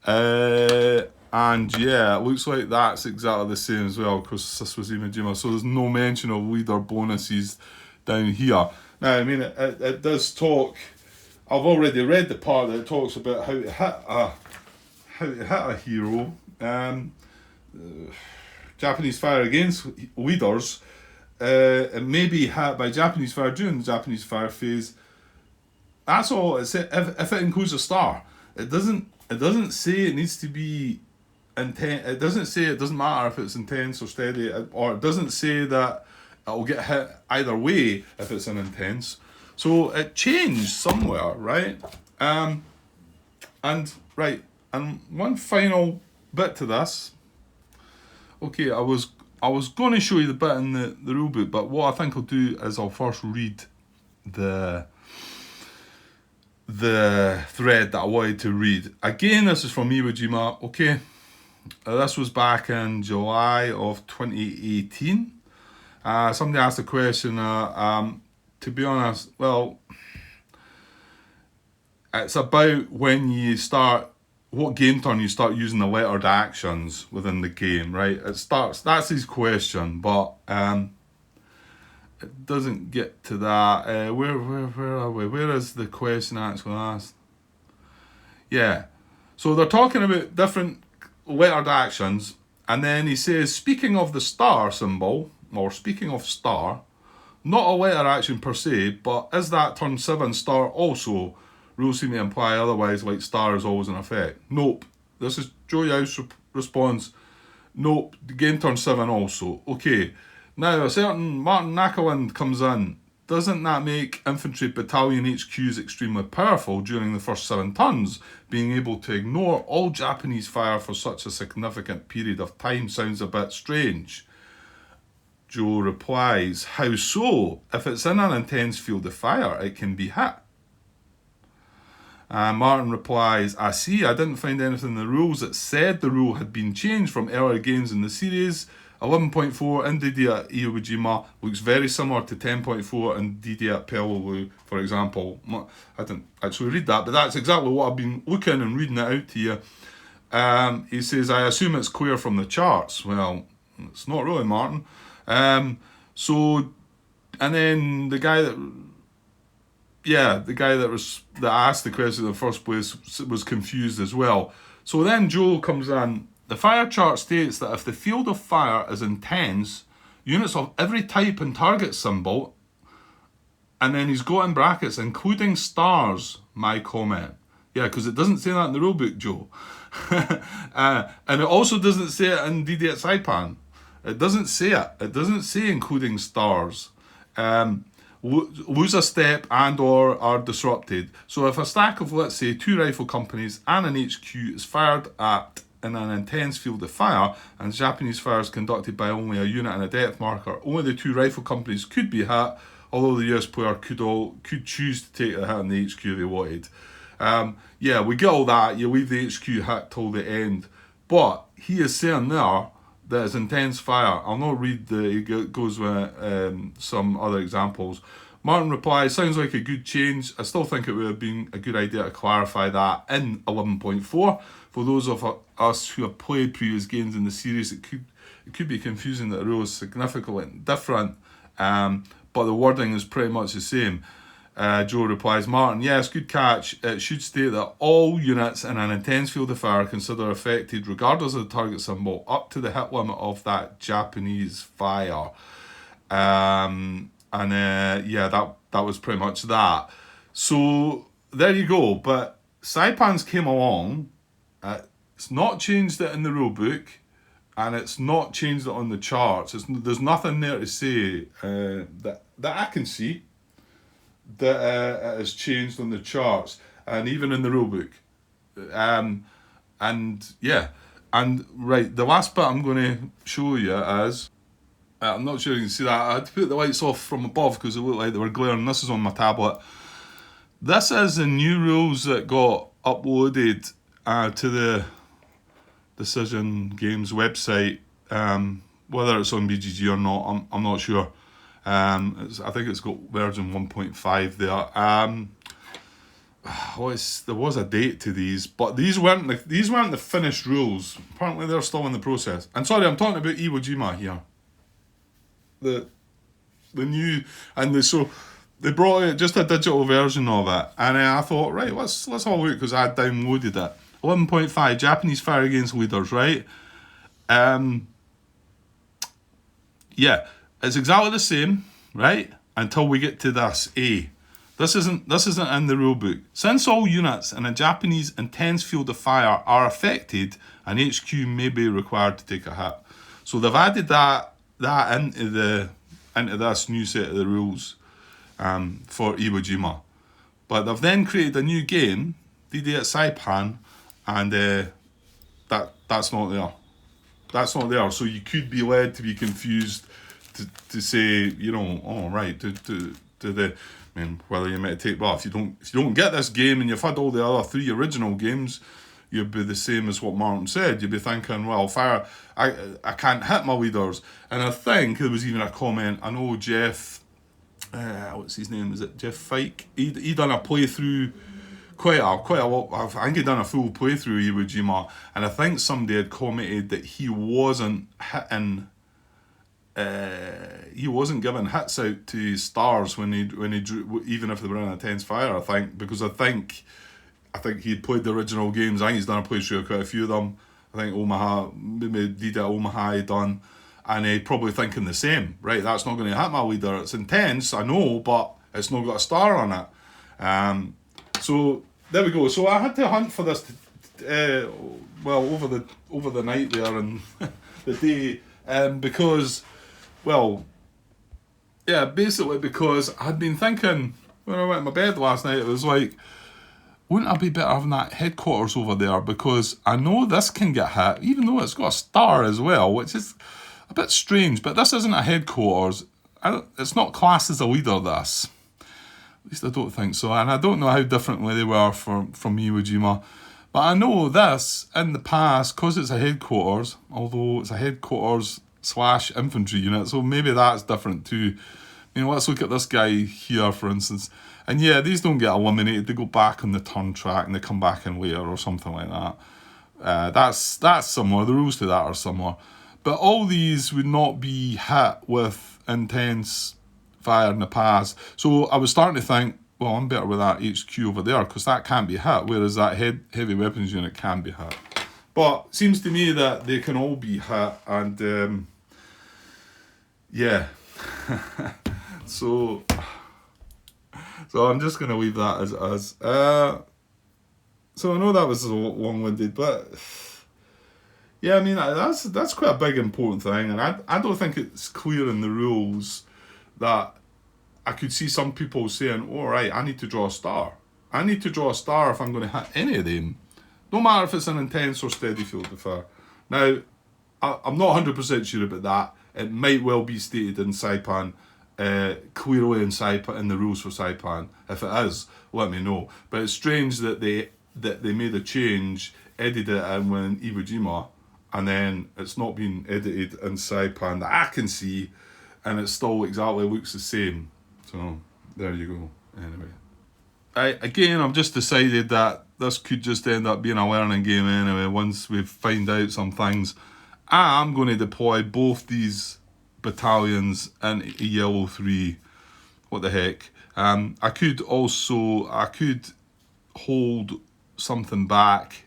And yeah, it looks like that's exactly the same as well, because this was Iwo Jima. So there's no mention of leader bonuses down here. Now, I mean, it does talk. I've already read the part that talks about how to hit a hero. Japanese fire against leaders. It may be hit by Japanese fire during the Japanese fire phase. That's all. It's if it includes a star. It doesn't say it needs to be intense. It doesn't say it doesn't matter if it's intense or steady, or it doesn't say that it'll get hit either way if it's an intense. So it changed somewhere, right? And one final bit to this. Okay, I was going to show you the bit in the rule book, but what I think I'll do is I'll first read the thread that I wanted to read. Again, this is from Iwo Jima. Okay, this was back in July of 2018. Somebody asked a question. To be honest, well, it's about when you start, what game turn you start using the lettered actions within the game, right? That's his question, but it doesn't get to that. Where are we? Where is the question actually asked? Yeah, so they're talking about different lettered actions, and then he says, speaking of the star symbol, or speaking of star, not a letter action per se, but is that turn 7 star also? Rules seem to imply otherwise, like star is always in effect. Nope. This is Joe Yau's response. Nope. The game turn 7 also. Okay. Now, a certain Martin Nakaland comes in. Doesn't that make infantry battalion HQs extremely powerful during the first 7 turns? Being able to ignore all Japanese fire for such a significant period of time sounds a bit strange. Joe replies, how so? If it's in an intense field of fire, it can be hit. Martin replies, I see, I didn't find anything in the rules that said the rule had been changed from earlier games in the series. 11.4 in DD at Iwo Jima looks very similar to 10.4 in DD at Peleliu, for example. I didn't actually read that, but that's exactly what I've been looking and reading it out to you. He says, I assume it's clear from the charts. Well, it's not really, Martin. And then the guy that asked the question in the first place was confused as well. So then Joe comes in. The fire chart states that if the field of fire is intense, units of every type and target symbol, and then he's got in brackets, including stars, my comment. Yeah, because it doesn't say that in the rulebook, Joe. And it also doesn't say it in DD at Saipan. It doesn't say it. It doesn't say including stars. Lose a step and or are disrupted. So if a stack of, let's say, 2 rifle companies and an HQ is fired at in an intense field of fire, and Japanese fire is conducted by only a unit and a depth marker, only the 2 rifle companies could be hit, although the US player could choose to take the hit in the HQ if they wanted. Yeah, we get all that. You leave the HQ hit till the end. But he is saying there that it's intense fire. I'll not read it goes with some other examples. Martin replies, sounds like a good change. I still think it would have been a good idea to clarify that in 11.4. For those of us who have played previous games in the series, it could be confusing that the rule is significantly different, but the wording is pretty much the same. Joe replies, Martin, yes, good catch. It should state that all units in an intense field of fire are considered affected regardless of the target symbol up to the hit limit of that Japanese fire. Yeah, that was pretty much that. So there you go. But Saipan's came along. It's not changed it in the rule book, and it's not changed it on the charts. There's nothing there to say that I can see that it has changed on the charts, and even in the rule book. And yeah, and right, the last bit I'm going to show you is, I'm not sure you can see that. I had to put the lights off from above because it looked like they were glaring. This is on my tablet. This is the new rules that got uploaded to the Decision Games website. Whether it's on BGG or not, I'm not sure. I think it's got version 1.5 there. There was a date to these, but these weren't the finished rules. Apparently, they're still in the process. And sorry, I'm talking about Iwo Jima here. The new so they brought out just a digital version of it, and I thought, right, let's have a look because I downloaded it. 11.5 Japanese fire against leaders, right? Yeah, it's exactly the same, right? Until we get to this A. This isn't in the rulebook. Since all units in a Japanese intense field of fire are affected, an HQ may be required to take a hit. So they've added that into this new set of the rules for Iwo Jima. But they've then created a new game, DD at Saipan, and that's not there. That's not there. So you could be led to be confused to say, oh right, to the, I mean, whether you might take, well, if you don't get this game and you've had all the other 3 original games, you'd be the same as what Martin said. You'd be thinking, well, fire, I can't hit my leaders. And I think there was even a comment, I know Jeff, what's his name, is it Jeff Fike? He done a playthrough, quite a lot, I think he done a full playthrough of Iwo Jima, and I think somebody had commented that he wasn't hitting, he wasn't giving hits out to stars when he drew, even if they were in a intense fire, I think, because I think he'd played the original games. I think he's done a playthrough of quite a few of them. I think Omaha, maybe DD at Omaha he'd done, and he'd probably thinking the same, right, that's not going to hit my leader, it's intense, I know, but it's not got a star on it. So there we go. So I had to hunt for this over the night there and the day, because, well, yeah, basically because I'd been thinking when I went to my bed last night, it was like, wouldn't I be better having that headquarters over there, because I know this can get hit, even though it's got a star as well, which is a bit strange, but this isn't a headquarters. It's not classed as a leader, this. At least I don't think so. And I don't know how differently they were from Iwo Jima. But I know this, in the past, because it's a headquarters, although it's a headquarters / infantry unit, so maybe that's different too. Let's look at this guy here, for instance. And yeah, these don't get eliminated. They go back on the turn track and they come back in later or something like that. That's similar. The rules to that are similar. But all these would not be hit with intense fire in the past. So I was starting to think, well, I'm better with that HQ over there because that can't be hit, whereas that heavy weapons unit can be hit. But it seems to me that they can all be hit, and yeah. So I'm just going to leave that as it is. So I know that was long-winded, but yeah, I mean, that's quite a big important thing, and I don't think it's clear in the rules that I could see some people saying, all right, I need to draw a star. I need to draw a star if I'm going to hit any of them. No matter if it's an intense or steady field of fire. Now, I'm not 100% sure about that. It might well be stated in Saipan, clearly in Saipan, in the rules for Saipan. If it is, let me know. But it's strange that they made a change, edited it in when Iwo Jima, and then it's not been edited in Saipan that I can see, and it still exactly looks the same. So there you go. Anyway, I've just decided that this could just end up being a learning game anyway. Once we find out some things, I'm going to deploy both these battalions in a yellow 3. What the heck? I could hold something back.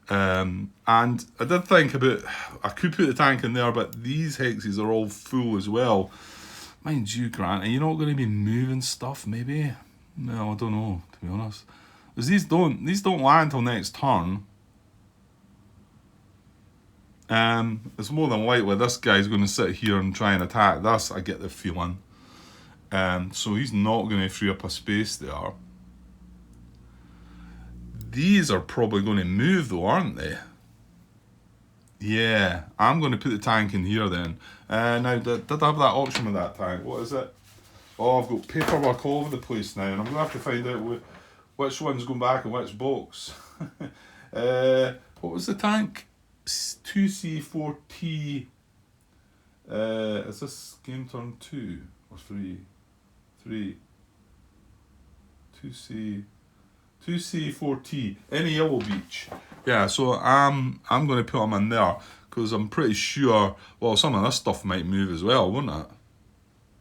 And I did think about, I could put the tank in there, but these hexes are all full as well. Mind you, Grant, are you not going to be moving stuff, maybe? No, I don't know, to be honest. Because these don't land till next turn. It's more than likely this guy's going to sit here and try and attack this, I get the feeling. So he's not going to free up a space there. These are probably going to move though, aren't they? Yeah, I'm going to put the tank in here then. Now, did I have that option with that tank? What is it? Oh, I've got paperwork all over the place now, and I'm going to have to find out which one's going back in which box. What was the tank? 2C4T. Is this game turn 2 or 3? 3. 2C4T. Any yellow beach. Yeah, so I'm going to put them in there because I'm pretty sure, well, some of this stuff might move as well, won't it?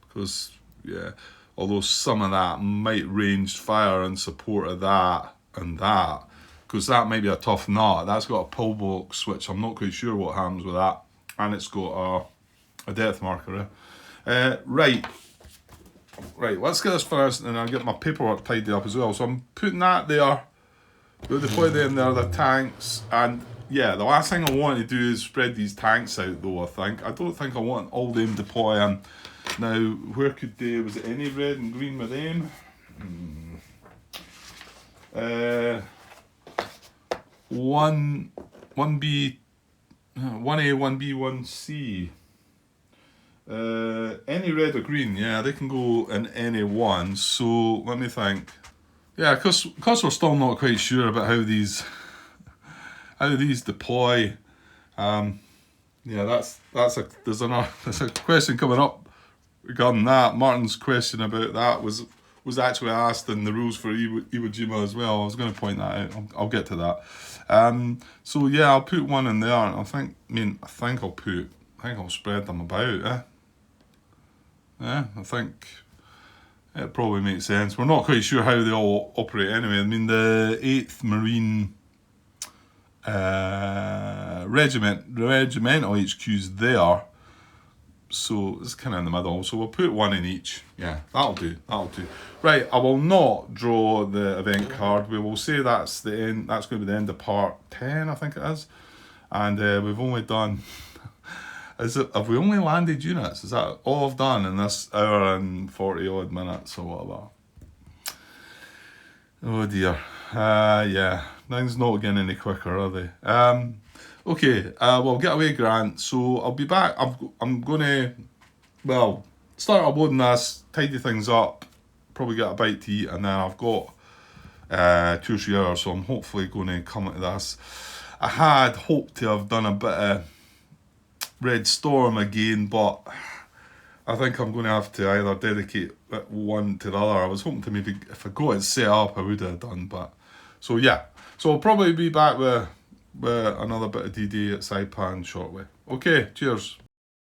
Because, yeah, although some of that might range fire in support of that and that, because that might be a tough nut. That's got a pillbox, which I'm not quite sure what happens with that, and it's got a depth marker. Right, let's get this finished, and I'll get my paperwork tidied up as well. So I'm putting that there. We'll deploy them there, the tanks, and yeah, the last thing I want to do is spread these tanks out though, I don't think I want all them deploying. Now, where could they, was it any red and green with them? 1B, 1A, 1B, 1C. Any red or green, yeah, they can go in any one. So let me think. Yeah, because we're still not quite sure about how these deploy. Yeah, there's a question coming up regarding that. Martin's question about that was actually asked in the rules for Iwo Jima as well. I was going to point that out. I'll get to that. So yeah, I'll put one in there. I think I'll spread them about. Yeah, I think it probably makes sense. We're not quite sure how they all operate anyway. I mean, the 8th Marine regimental HQ's there, so it's kind of in the middle. So we'll put one in each. Yeah, that'll do. Right, I will not draw the event card. We will say that's the end. That's going to be the end of part 10, I think it is. And we've only done. Have we only landed units? Is that all I've done in this hour and 40 odd minutes or whatever? Oh dear. Yeah, things not getting any quicker, are they? Okay, well, get away, Grant. So I'll be back. I'm going to, start uploading this, tidy things up, probably get a bite to eat, and then I've got 2 or 3 hours, so I'm hopefully going to come into this. I had hoped to have done a bit of Red Storm again, but I think I'm going to have to either dedicate one to the other. I was hoping to maybe, if I got it set up, I would have done, but so yeah. So I'll probably be back with another bit of DD at Saipan shortly. Okay, cheers.